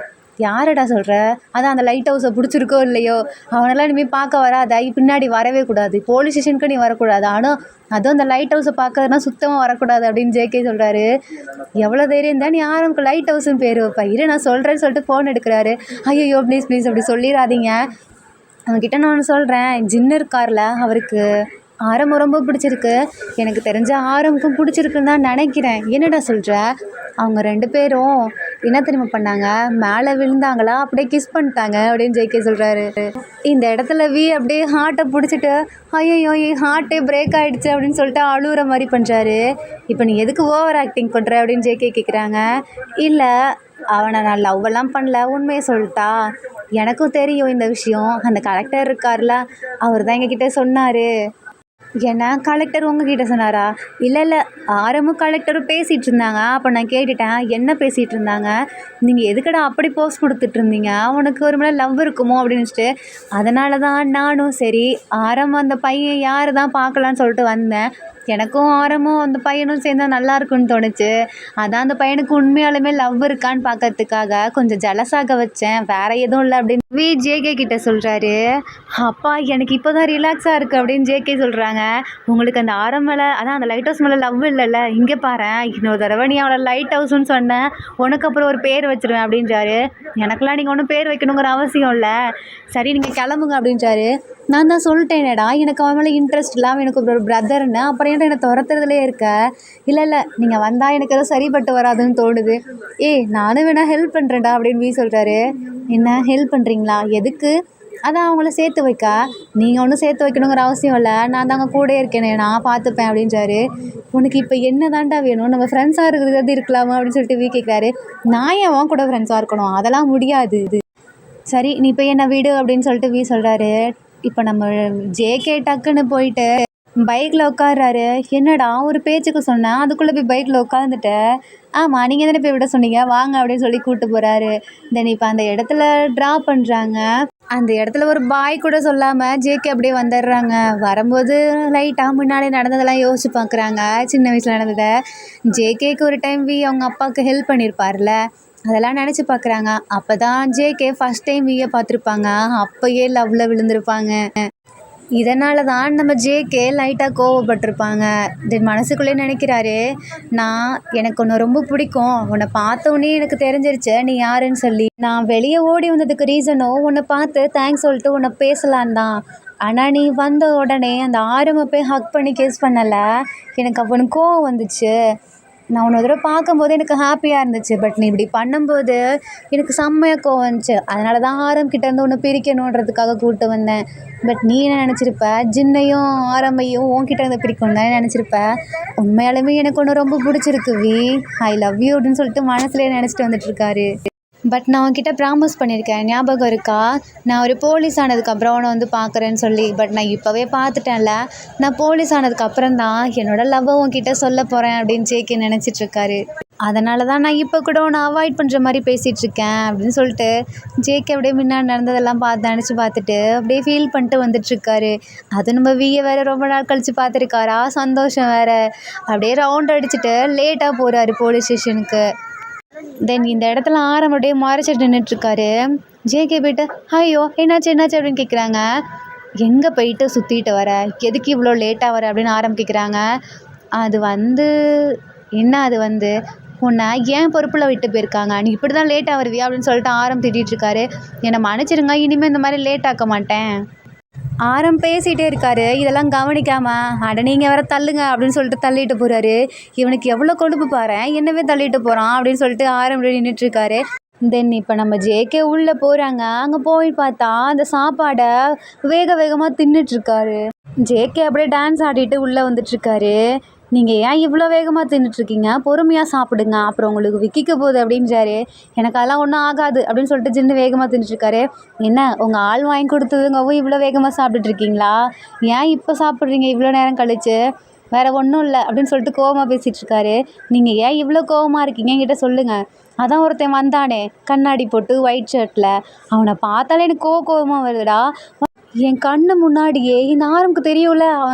யாரடா சொல்கிற, அதான் அந்த லைட் ஹவுஸை பிடிச்சிருக்கோ இல்லையோ, அவனெல்லாம் இனிமேல் பார்க்க வராத, பின்னாடி வரவே கூடாது, போலீஸ் ஸ்டேஷனுக்கு நீ வரக்கூடாது, ஆனால் அதுவும் அந்த லைட் ஹவுஸை பார்க்கறதுனா சுத்தமாக வரக்கூடாது அப்படின்னு ஜேகே சொல்கிறாரு. எவ்வளோ தைரியம் தான் நீ ஆரம்புக்கு லைட் ஹவுஸ்ன்னு பேர் வைப்பா, இரு நான் சொல்கிறேன்னு சொல்லிட்டு ஃபோன் எடுக்கிறாரு. ஐயோ ப்ளீஸ் அப்படி சொல்லிடாதீங்க, அவன்கிட்ட நான் ஒன்று சொல்கிறேன், ஜின்னு இருக்கார்ல அவருக்கு ஆரம் ரொம்ப பிடிச்சிருக்கு. எனக்கு தெரிஞ்ச ஆரமுக்கும் பிடிச்சிருக்குன்னு தான் நினைக்கிறேன். என்னடா சொல்கிற? அவங்க 2 பேரும் என்ன தெரியுமா பண்ணாங்க, மேலே விழுந்தாங்களா அப்படியே கிஸ் பண்ணிட்டாங்க அப்படின்னு ஜேகே சொல்கிறாரு. இந்த இடத்துல அப்படியே ஹார்ட்டை பிடிச்சிட்டு ஐயோ என் ஹார்ட்டே பிரேக் ஆகிடுச்சு அப்படின்னு சொல்லிட்டு அழுகுற மாதிரி பண்ணுறாரு. இப்போ நீ எதுக்கு ஓவர் ஆக்டிங் பண்ணுற அப்படின்னு ஜேகே கேட்குறாங்க. இல்லை, அவனை நான் லவ்வெல்லாம் பண்ணல, உண்மையை சொல்லிட்டா. எனக்கும் தெரியும் இந்த விஷயம். அந்த கலெக்டர் இருக்கார்ல, அவர் தான் எங்ககிட்ட சொன்னார். என்ன கலெக்டர் உங்ககிட்ட சொன்னாரா? இல்லை, ஆரமும் கலெக்டரும் பேசிகிட்டு இருந்தாங்க. அப்போ நான் கேட்டுட்டேன், என்ன பேசிகிட்டு இருந்தாங்க? நீங்கள் எதுக்கடா அப்படி போஸ்ட் கொடுத்துட்டு இருந்தீங்க? உனக்கு ஒரு மேலே லவ் இருக்குமோ அப்படின்னு வச்சுட்டு, அதனால தான் நானும் சரி ஆரம் அந்த பையன் யார் தான் பார்க்கலான்னு சொல்லிட்டு வந்தேன். எனக்கும் ஆரமும் அந்த பையனும் சேர்ந்தா நல்லா இருக்குன்னு தோணுச்சு. அதான் அந்த பையனுக்கு உண்மையாலுமே லவ் இருக்கான்னு பார்க்கறதுக்காக கொஞ்சம் ஜலசாக வச்சேன், வேற எதுவும் இல்லை அப்படின்னு ஜேகே கிட்ட சொல்கிறாரு. அப்பா எனக்கு இப்போ தான் ரிலாக்ஸாக இருக்குது அப்படின்னு ஜேகே சொல்கிறாங்க. உங்களுக்கு அந்த ஆரம் மேலே, அதான் அந்த லைட் ஹவுஸ் மேலே லவ் இல்லைல்ல, இங்கே பாரு இன்னொரு தடவை நீ அவளை லைட் ஹவுஸ்ன்னு சொன்னேன், உனக்கு அப்புறம் ஒரு பேர் வச்சிருவேன் அப்படின்றாரு. எனக்கெல்லாம் நீங்கள் ஒன்றும் பேர் வைக்கணுங்கிற அவசியம் இல்லை, சரி நீங்கள் கிளம்புங்க அப்படின்றாரு. நான் தான் சொல்லிட்டேனேடா, எனக்கு அவன் மேலே இன்ட்ரெஸ்ட் இல்லாமல் எனக்கு ஒரு பிரதர்னு, அப்புறம் ஏன்டா என்னை துரத்துறதுலே இருக்க? இல்லை நீங்கள் வந்தால் எனக்கு எதுவும் சரிப்பட்டு வராதுன்னு தோணுது. நானும் வேணா ஹெல்ப் பண்ணுறேன்டா அப்படின்னு சொல்கிறாரு. என்ன ஹெல்ப் பண்ணுறீங்களா? எதுக்கு? அதான் அவங்கள சேர்த்து வைக்க. நீங்கள் ஒன்றும் சேர்த்து வைக்கணுங்கிற அவசியம் இல்லை, நான் தாங்க கூட இருக்கேனே, நான் பார்த்துப்பேன் அப்படின்றாரு. உனக்கு இப்போ என்ன தாண்டா வேணும்? நம்ம ஃப்ரெண்ட்ஸாக இருக்கிறது இருக்கலாமா அப்படின்னு சொல்லிட்டு கேட்குறாரு. நான் ஏன் அவன் கூட ஃப்ரெண்ட்ஸாக இருக்கணும்? அதெல்லாம் முடியாது. சரி நீ போய் என்ன விடு அப்படின்னு சொல்லிட்டு சொல்கிறாரு. இப்போ நம்ம ஜேகே டக்குன்னு போயிட்டு பைக்கில் உட்கார்றாரு. என்னடா ஒரு பேச்சுக்கு சொன்னேன், அதுக்குள்ளே போய் பைக்கில் உட்காந்துட்டு, ஆமாம் நீங்கள் தானே போய் விட சொன்னீங்க, வாங்க அப்படின்னு சொல்லி கூப்பிட்டு போகிறாரு. தென் இப்போ அந்த இடத்துல ட்ராப் பண்ணுறாங்க. அந்த இடத்துல ஒரு பாய் கூட சொல்லாமல் ஜேகே அப்படியே வந்துடுறாங்க. வரும்போது லைட்டாக முன்னாடி நடந்ததெல்லாம் யோசிச்சு பார்க்குறாங்க, சின்ன வயசில் நடந்ததை. ஜேகேக்கு ஒரு டைம் அவங்க அப்பாவுக்கு ஹெல்ப் பண்ணியிருப்பார்ல, அதெல்லாம் நினச்சி பார்க்குறாங்க. அப்போ தான் ஜேகே ஃபஸ்ட் டைம் பார்த்துருப்பாங்க. அப்போயே லவ்வில் விழுந்திருப்பாங்க. இதனால தான் நம்ம ஜேகே லைட்டாக கோவப்பட்டிருப்பாங்க. தென் மனசுக்குள்ளே நினைக்கிறாரு, எனக்கு உன்னை ரொம்ப பிடிக்கும், உன்னை பார்த்த உடனே எனக்கு தெரிஞ்சிருச்சு நீ யாருன்னு சொல்லி. நான் வெளியே ஓடி வந்ததுக்கு ரீசனும் உன்னை பார்த்து தேங்க்ஸ் சொல்லிட்டு உன்னை பேசலான் தான். ஆனால் நீ வந்த உடனே அந்த ஆரம்பை போய் ஹக் பண்ணி கிஸ் பண்ணலை, எனக்கு அவனுக்கு கோவம் வந்துச்சு. நான் உன்னை தடவை பார்க்கும்போது எனக்கு ஹாப்பியாக இருந்துச்சு, பட் நீ இப்படி பண்ணும்போது எனக்கு செம்மையாக கோவம் வந்துச்சு. அதனால தான் கிட்டேருந்து ஒன்று பிரிக்கணுன்றதுக்காக கூப்பிட்டு வந்தேன். பட் நீ என்ன நினச்சிருப்ப, ஜின்னையும் ஆரம்பையும் உன்கிட்ட இருந்து பிரிக்கணும் தான் நினச்சிருப்ப. உண்மையாலுமே எனக்கு ஒன்று ரொம்ப பிடிச்சிருக்கு ஐ லவ் யூ அப்படின்னு சொல்லிட்டு மனசுலேயே நினச்சிட்டு வந்துட்டுருக்காரு. பட் நான் அவன்கிட்ட ப்ராமிஸ் பண்ணியிருக்கேன், ஞாபகம் இருக்கா? நான் ஒரு போலீஸ் ஆனதுக்கப்புறம் அவனை வந்து பார்க்குறேன்னு சொல்லி. பட் நான் இப்போவே பார்த்துட்டேன்ல, நான் போலீஸ் ஆனதுக்கப்புறம் தான் என்னோடய லவ்வை உன்கிட்ட சொல்ல போகிறேன் அப்படின்னு ஜேகே நினச்சிட்ருக்காரு. அதனால தான் நான் இப்போ கூட உன்னை அவாய்ட் பண்ணுற மாதிரி பேசிகிட்ருக்கேன் அப்படின்னு சொல்லிட்டு ஜேகே அப்படியே முன்னாடி நடந்ததெல்லாம் நினச்சி பார்த்துட்டு அப்படியே ஃபீல் பண்ணிட்டு வந்துட்டுருக்காரு. அது நம்ம வேறு ரொம்ப நாள் கழித்து பார்த்துருக்காரா, சந்தோஷம் வேறு. அப்படியே ரவுண்ட் அடிச்சுட்டு லேட்டாக போகிறாரு போலீஸ் ஸ்டேஷனுக்கு. தென் இந்த இடத்துல ஆரம் அப்படியே மறைச்சிட்டு நின்றுட்டுருக்காரு. ஜேகே போய்ட்டு ஐயோ என்னாச்சு அப்படின்னு கேட்குறாங்க. எங்கே போயிட்டு சுற்றிட்டு வர, எதுக்கு இவ்வளோ லேட்டாக வர அப்படின்னு ஆரம் கேட்குறாங்க. அது உன்னை ஏன் பொறுப்பில் விட்டு போயிருக்காங்க, நீ இப்படி தான் லேட்டாக வருவியா அப்படின்னு சொல்லிட்டு ஆரம் திட்டிகிட்ருக்காரு. என்னை மன்னிச்சிருங்க, இனிமேல் இந்த மாதிரி லேட் ஆக்க மாட்டேன். ஆரம் பேசிகிட்டே இருக்காரு. இதெல்லாம் கவனிக்காமல் அட நீங்கள் வேற தள்ளுங்க அப்படின்னு சொல்லிட்டு தள்ளிட்டு போகிறாரு. இவனுக்கு எவ்வளோ கொழுப்பு பாரு, என்னவே தள்ளிட்டு போகிறான் அப்படின்னு சொல்லிட்டு ஆரம் நின்றுட்டுருக்காரு. தென் இப்போ நம்ம ஜேகே உள்ளே போகிறாங்க. அங்கே போய் பார்த்தா அந்த சாப்பாடை வேகமாக தின்னுட்ருக்காரு. ஜேகே அப்படியே டான்ஸ் ஆடிட்டு உள்ளே வந்துட்டுருக்காரு. நீங்கள் ஏன் இவ்வளோ வேகமாக தின்னுட்ருக்கீங்க, பொறுமையாக சாப்பிடுங்க, அப்புறம் உங்களுக்கு விக்கிக்க போகுது அப்படின்றாரு. எனக்கு அதெல்லாம் ஒன்றும் ஆகாது அப்படின்னு சொல்லிட்டு ஜின்னு வேகமாக தின்னுட்ருக்காரு. என்ன உங்கள் ஆள் வாங்கி கொடுத்ததுங்கவும் இவ்வளோ வேகமாக சாப்பிட்டுட்ருக்கீங்களா, ஏன் இப்போ சாப்பிட்றீங்க இவ்வளோ நேரம் கழிச்சு? வேறு ஒன்றும் இல்லை அப்படின்னு சொல்லிட்டு கோவமாக பேசிகிட்ருக்காரு. நீங்கள் ஏன் இவ்வளோ கோவமாக இருக்கீங்க என்கிட்ட சொல்லுங்கள். அதான் ஒருத்தன் வந்தானே கண்ணாடி போட்டு ஒயிட் ஷர்ட்டில், அவனை பார்த்தாலே எனக்கு கோவமாக வருதுடா. என் கண்ணு முன்னாடியே இந்த ஆரம்புக்கு தெரியும்ல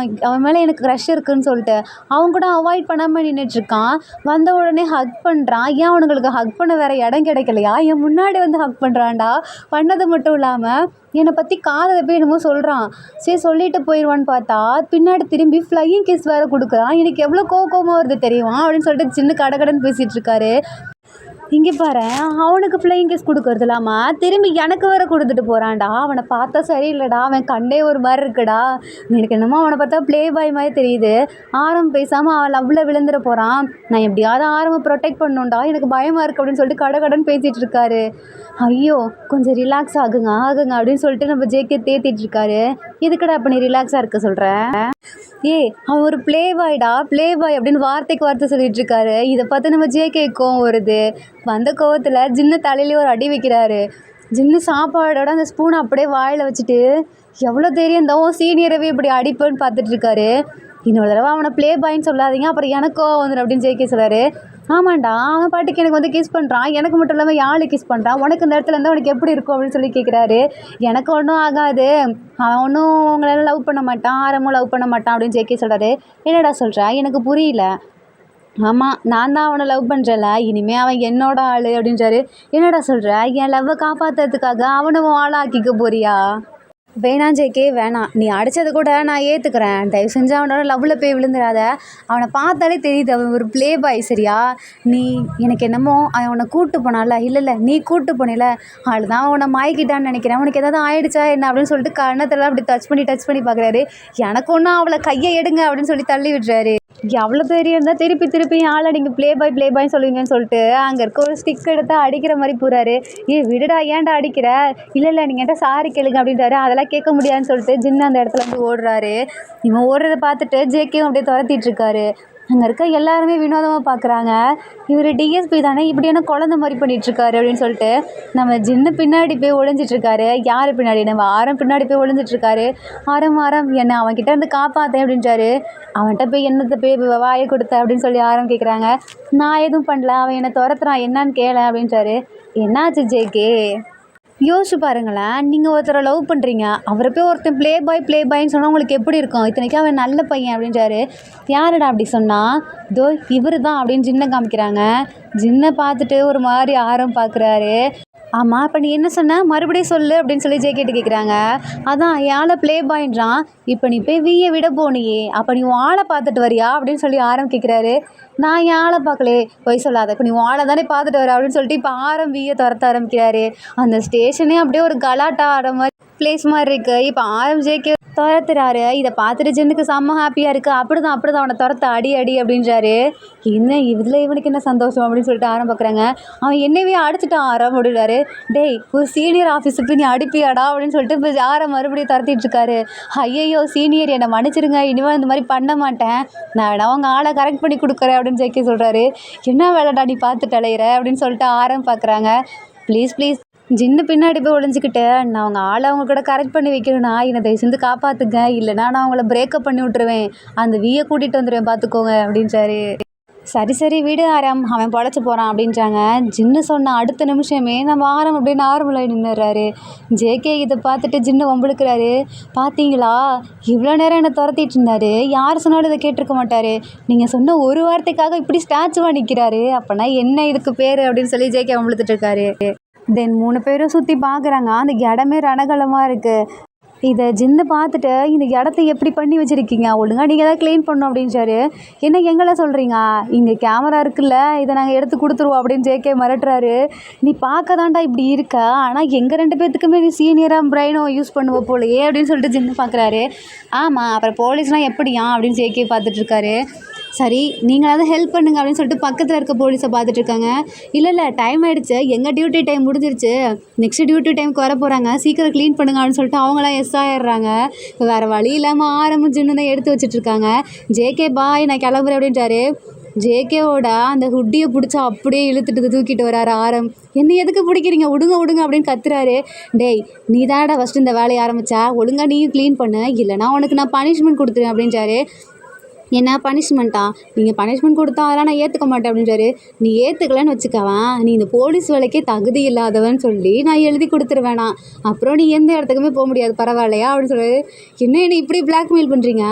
அவன் மேலே எனக்கு க்ரஷ் இருக்குதுன்னு சொல்லிட்டு, அவன் கூட அவாய்ட் பண்ணாமல் நின்றுட்டுருக்கான். வந்த உடனே ஹக் பண்ணுறான். ஏன் அவனுங்களுக்கு ஹக் பண்ண வேறு இடம் கிடைக்கலையா? என் முன்னாடி வந்து ஹக் பண்ணுறான்டா. பண்ணது மட்டும் இல்லாமல் என்னை பற்றி காதில் போய் என்னமோ சொல்கிறான். சரி சொல்லிட்டு போயிடுவான்னு பார்த்தா பின்னாடி திரும்பி ஃப்ளையிங் கிஸ் வேறு கொடுக்குறான். எனக்கு எவ்வளோ கோவமாக வருது தெரியுமா அப்படின்னு சொல்லிட்டு சின்ன கடகடன்னு பேசிகிட்ருக்காரு. இங்கே பாரு, அவனுக்கு ஃப்ளையிங் கிஸ் கொடுக்கறது இல்லாம திரும்பி எனக்கு வேற கொடுத்துட்டு போகிறான்டா. அவனை பார்த்தா சரியில்லைடா, அவன் கண்ணே ஒரு மாதிரி இருக்குடா. எனக்கு என்னமோ அவனை பார்த்தா ப்ளே பாய் மாதிரி தெரியுது. ஆரம் பேசாமல் அவன் லவ்வில் விழுந்துட போகிறான். நான் எப்படியாவது ஆரம்பை ப்ரொடெக்ட் பண்ணணும்டா, எனக்கு பயமாக இருக்குது அப்படின்னு சொல்லிட்டு கடன் பேசிகிட்டு இருக்காரு. ஐயோ கொஞ்சம் ரிலாக்ஸ் ஆகுங்க ஆகுங்க அப்படின்னு சொல்லிட்டு நம்ம ஜேகே தேத்திட்டு இருக்காரு. எதுக்கடா அப்போ நீ ரிலாக்ஸாக இருக்க சொல்கிற? அவன் ஒரு ப்ளே பாய் அப்படின்னு வார்த்தைக்கு வார்த்தை சொல்லிட்டு இருக்காரு. இதை பார்த்து நம்ம ஜேகே கோவம் வருது. வந்த கோவத்தில் ஜின்னு தலையிலேயே ஒரு அடி வைக்கிறாரு. ஜின்னு சாப்பாடோட அந்த ஸ்பூனை அப்படியே வாயில் வச்சுட்டு எவ்வளோ தெரியும் தான் சீனியரவே இப்படி அடிப்பேன்னு பார்த்துட்டு இருக்காரு. இன்னொரு தடவை அவனை ப்ளே பாய்ன்னு சொல்லாதீங்க, அப்புறம் எனக்கோ வந்துடும் அப்படின்னு ஜேகே சொல்கிறாரு. ஆமாண்டா, அவன் பாட்டுக்கு எனக்கு வந்து கிஸ் பண்ணுறான், எனக்கு மட்டும் இல்லாமல் யாழ் கிஸ் பண்ணுறான், உனக்கு இந்த இடத்துல இருந்தால் உனக்கு எப்படி இருக்கும் அப்படின்னு சொல்லி கேட்குறாரு. எனக்கு ஒன்றும் ஆகாது, அவன் ஒன்றும் உங்களால் லவ் பண்ண மாட்டான், ஆரமும் லவ் பண்ண மாட்டான் அப்படின்னு ஜேகே சொல்கிறாரு. என்னடா சொல்கிற, எனக்கு புரியல. ஆமாம், நான் தான் அவனை லவ் பண்ணுறல, இனிமேல் அவன் என்னோட ஆள் அப்படின்றாரு. என்னடா சொல்கிற, என் லவ்வை காப்பாற்றுறதுக்காக அவனை ஆளாக்கிக்க போறியா? வேணாம் ஜேகே வேணாம், நீ அடித்தது கூட நான் ஏற்றுக்கிறேன். தயவு செஞ்சு அவனோட லவ்வில் போய் விழுந்துடாத. அவனை பார்த்தாலே தெரியுது அவன் ஒரு ப்ளே பாய், சரியா? நீ எனக்கு என்னமோ அவன் உன்னை கூப்பிட்டு போனால, இல்லை நீ கூப்பிட்டு போனில, அவள் தான் அவனை மாய்க்கிட்டான்னு நினைக்கிறேன். உனக்கு எதாவது ஆயிடுச்சா என்ன அப்படின்னு சொல்லிட்டு கண்ணத்தெல்லாம் அப்படி டச் பண்ணி பார்க்குறாரு. எனக்கு ஒன்றும் அவளை கையை எடுங்க அப்படின்னு சொல்லி தள்ளி விடுறாரு. எவ்வளோ தெரியும் இருந்தால் திருப்பி ஆளை நீங்கள் ப்ளே பாய்ன்னு சொல்லுவீங்கன்னு சொல்லிட்டு அங்கே இருக்க ஒரு ஸ்டிக் எடுத்து அடிக்கிற மாதிரி போகிறாரு. விடுடா, ஏன்டா அடிக்கிற? இல்லை நீங்கள் என்கிட்ட சாரி கேளுங்க அப்படின்றாரு. அதெல்லாம் கேட்க முடியாதுன்னு சொல்லிட்டு ஜின்னு அந்த இடத்துல வந்து ஓடுறாரு. இவன் ஓடுறதை பார்த்துட்டு ஜேகேவும் அப்படியே துரத்திட்டு இருக்காரு. அங்கே இருக்க எல்லாருமே வினோதமாக பார்க்குறாங்க. இவர் டிஎஸ்பி தானே, இப்படியான குழந்த மாதிரி பண்ணிகிட்ருக்காரு அப்படின்னு சொல்லிட்டு நம்ம ஜின்னு பின்னாடி போய் ஒளிஞ்சிட்ருக்காரு. யார் பின்னாடி? நம்ம ஆரம் பின்னாடி போய் ஒளிஞ்சிட்ருக்காரு. ஆரம் என்னை அவன்கிட்ட இருந்து காப்பாற்றேன் அப்படின்றாரு. அவன்கிட்ட போய் என்னத்தை போய் வாயை கொடுத்த அப்படின்னு சொல்லி ஆரம் கேட்குறாங்க. நான் எதுவும் பண்ணல, அவன் என்னை துரத்துறான், என்னான்னு கேள அப்படின்றாரு. என்னாச்சு ஜேகே? யோசிச்சு பாருங்களேன், நீங்கள் ஒருத்தரை லவ் பண்ணுறீங்க, அவரை போய் ஒருத்தன் ப்ளே பாய்ன்னு சொன்னால் உங்களுக்கு எப்படி இருக்கும்? இத்தனைக்கும் அவன் நல்ல பையன் அப்படின்றாரு. யாருடா அப்படி சொன்னால்? இதோ இவர் தான் அப்படின்னு ஜின்னை காமிக்கிறாங்க. ஜின்னை பார்த்துட்டு ஒரு மாதிரி ஆரம் பார்க்குறாரு. ஆமாம், இப்போ நீ என்ன சொன்ன, மறுபடியும் சொல்லு அப்படின்னு சொல்லி ஜேகேட்டு கேட்குறாங்க. அதான் என் ஆளை ப்ளே பாயின்றான், இப்போ நீ போய் வீயை விட போனியே, அப்போ நீ உன் ஆளை பார்த்துட்டு வரியா அப்படின்னு சொல்லி ஆரம் கேட்குறாரு. நான் என் ஆளை பார்க்கலே, போய் சொல்லாத, இப்போ நீ உன் ஆளை தானே பார்த்துட்டு வர அப்படின்னு சொல்லிட்டு இப்போ ஆரம் வீயை துரத்த ஆரம்பிக்கிறாரு. அந்த ஸ்டேஷனே அப்படியே ஒரு கலாட்டா ஆடுற மாதிரி பிளேஸ் மாதிரி இருக்குது. இப்போ ஆரம் ஜேகே துரத்துறாரு. இதை பார்த்துட்டு ஜின்னுக்கு செம்ம ஹாப்பியாக இருக்குது. அப்படிதான் அவனை துரத்த அடி அப்படின்றாரு. என்ன இதில் இவனுக்கு என்ன சந்தோஷம் அப்படின்னு சொல்லிட்டு ஆரம் பார்க்குறாங்க. அவன் என்னவே அடிச்சுட்டான் ஆரம் அப்படின்றாரு. டேய், ஒரு சீனியர் ஆஃபீஸுக்கு நீ அடிப்பியாடா அப்படின்னு சொல்லிட்டு இப்போ ஆரம் மறுபடியும் துரத்திட்டு இருக்காரு. ஐயையோ சீனியர், என்னை மன்னிச்சிருங்க, இனிமேல் இந்த மாதிரி பண்ண மாட்டேன், நான் வேணா அவங்க ஆளை கரெக்ட் பண்ணி கொடுக்குறேன் அப்படின்னு ஜேகே சொல்கிறாரு. என்ன வேலைடா நீ பார்த்துட்டு அலையிற அப்படின்னு சொல்லிட்டு ஆரம் பார்க்குறாங்க. ப்ளீஸ் ஜின்னு பின்னாடி போய் ஒளிஞ்சிக்கிட்டு நான் அவங்க ஆளை அவங்க கூட கரெக்ட் பண்ணி வைக்கணும்னா என்னை தயவு செஞ்சு காப்பாற்றுங்க, இல்லைனா நான் அவங்கள பிரேக்கப் பண்ணி விட்டுருவேன், அந்த வீயை கூட்டிகிட்டு வந்துடுவேன் பார்த்துக்கோங்க அப்படின்றாரு. சரி வீடு ஆரம், அவன் பொழைச்சி போகிறான் அப்படின்றாங்க. ஜின்னு சொன்ன அடுத்த நிமிஷமே நம்ம ஆரம் அப்படியே நார்மலாக நின்றுறாரு. ஜேகே இதை பார்த்துட்டு ஜின்னு வம்பிழுக்கிறாரு. பார்த்தீங்களா, இவ்வளோ நேரம் என்னை துரத்திட்டு இருந்தாரு, யார் சொன்னாலும் இதை கேட்டிருக்க மாட்டார், நீங்கள் சொன்ன ஒரு வார்த்தைக்காக இப்படி ஸ்டாச்சுவாக நிற்கிறாரு, அப்போனா என்ன இதுக்கு பேர் அப்படின்னு சொல்லி ஜேகே வம்பிழுத்துட்டு இருக்காரு. தென் 3 பேரும் சுற்றி பார்க்குறாங்க. அந்த இடமே ரணகலமாக இருக்குது. இதை ஜின்னு பார்த்துட்டு இந்த இடத்த எப்படி பண்ணி வச்சுருக்கீங்க, ஒழுங்காக நீங்கள் எதாவது க்ளீன் பண்ணணும் அப்படின்றாரு. என்ன எங்களை சொல்கிறீங்க, இங்கே கேமரா இருக்குல்ல, இதை நாங்கள் எடுத்து கொடுத்துருவோம் அப்படின்னு ஜேகே மிரட்டுறாரு. நீ பார்க்க தாண்டா இப்படி இருக்க, ஆனால் எங்கள் 2 பேர்த்துக்குமே நீ சீனியராக பிரைனும் யூஸ் பண்ணுவோம் போலையே அப்படின்னு சொல்லிட்டு ஜின்னு பார்க்குறாரு. ஆமாம், அப்புறம் போலீஸ்லாம் எப்படியா அப்படின்னு ஜேகே பார்த்துட்ருக்காரு. சரி நீங்களாவது ஹெல்ப் பண்ணுங்க அப்படின்னு சொல்லிட்டு பக்கத்தில் இருக்க போலீஸை பார்த்துட்ருக்காங்க. இல்லை டைம் ஆகிடுச்சு, எங்கள் டியூட்டி டைம் முடிஞ்சிருச்சு, நெக்ஸ்ட் டியூட்டி டைமுக்கு வர போகிறாங்க, சீக்கிரம் க்ளீன் பண்ணுங்க அப்படின்னு சொல்லிட்டு அவங்களாம் எஸ் ஆகிடுறாங்க. இப்போ வேறு வழி இல்லாமல் ஆரம்பம் ஜின்னு தான் எடுத்து வச்சிட்ருக்காங்க. ஜேகே பாய் நான் கிளம்புறேன் அப்படின்றாரு. ஜேகேவோட அந்த ஹுட்டியை பிடிச்சா அப்படியே இழுத்துட்டு தூக்கிட்டு வராரு ஆரம். என்ன எதுக்கு பிடிக்கிறீங்க, விடுங்க அப்படின்னு கத்துறாரு. டேய், நீ தானடா ஃபஸ்ட்டு இந்த வேலையை ஆரம்பித்தா, ஒழுங்காக நீயும் க்ளீன் பண்ணு, இல்லைனா உனக்கு நான் பனிஷ்மெண்ட் கொடுத்துருவேன் அப்படின்றாரு. என்ன பனிஷ்மெண்ட்டா, நீங்கள் பனிஷ்மெண்ட் கொடுத்தா அதெல்லாம் நான் ஏற்றுக்க மாட்டேன் அப்படின்றாரு. நீ ஏற்றுக்கலன்னு வச்சுக்கவேன், நீ இந்த போலீஸ் வேலைக்கே தகுதி இல்லாதவன்னு சொல்லி நான் எழுதி கொடுத்துருவேணா, அப்புறம் நீ எந்த இடத்துக்குமே போக முடியாது, பரவாயில்லையா அப்படின்னு சொல்கிறாரு. என்ன இப்படி பிளாக்மெயில் பண்ணுறீங்க,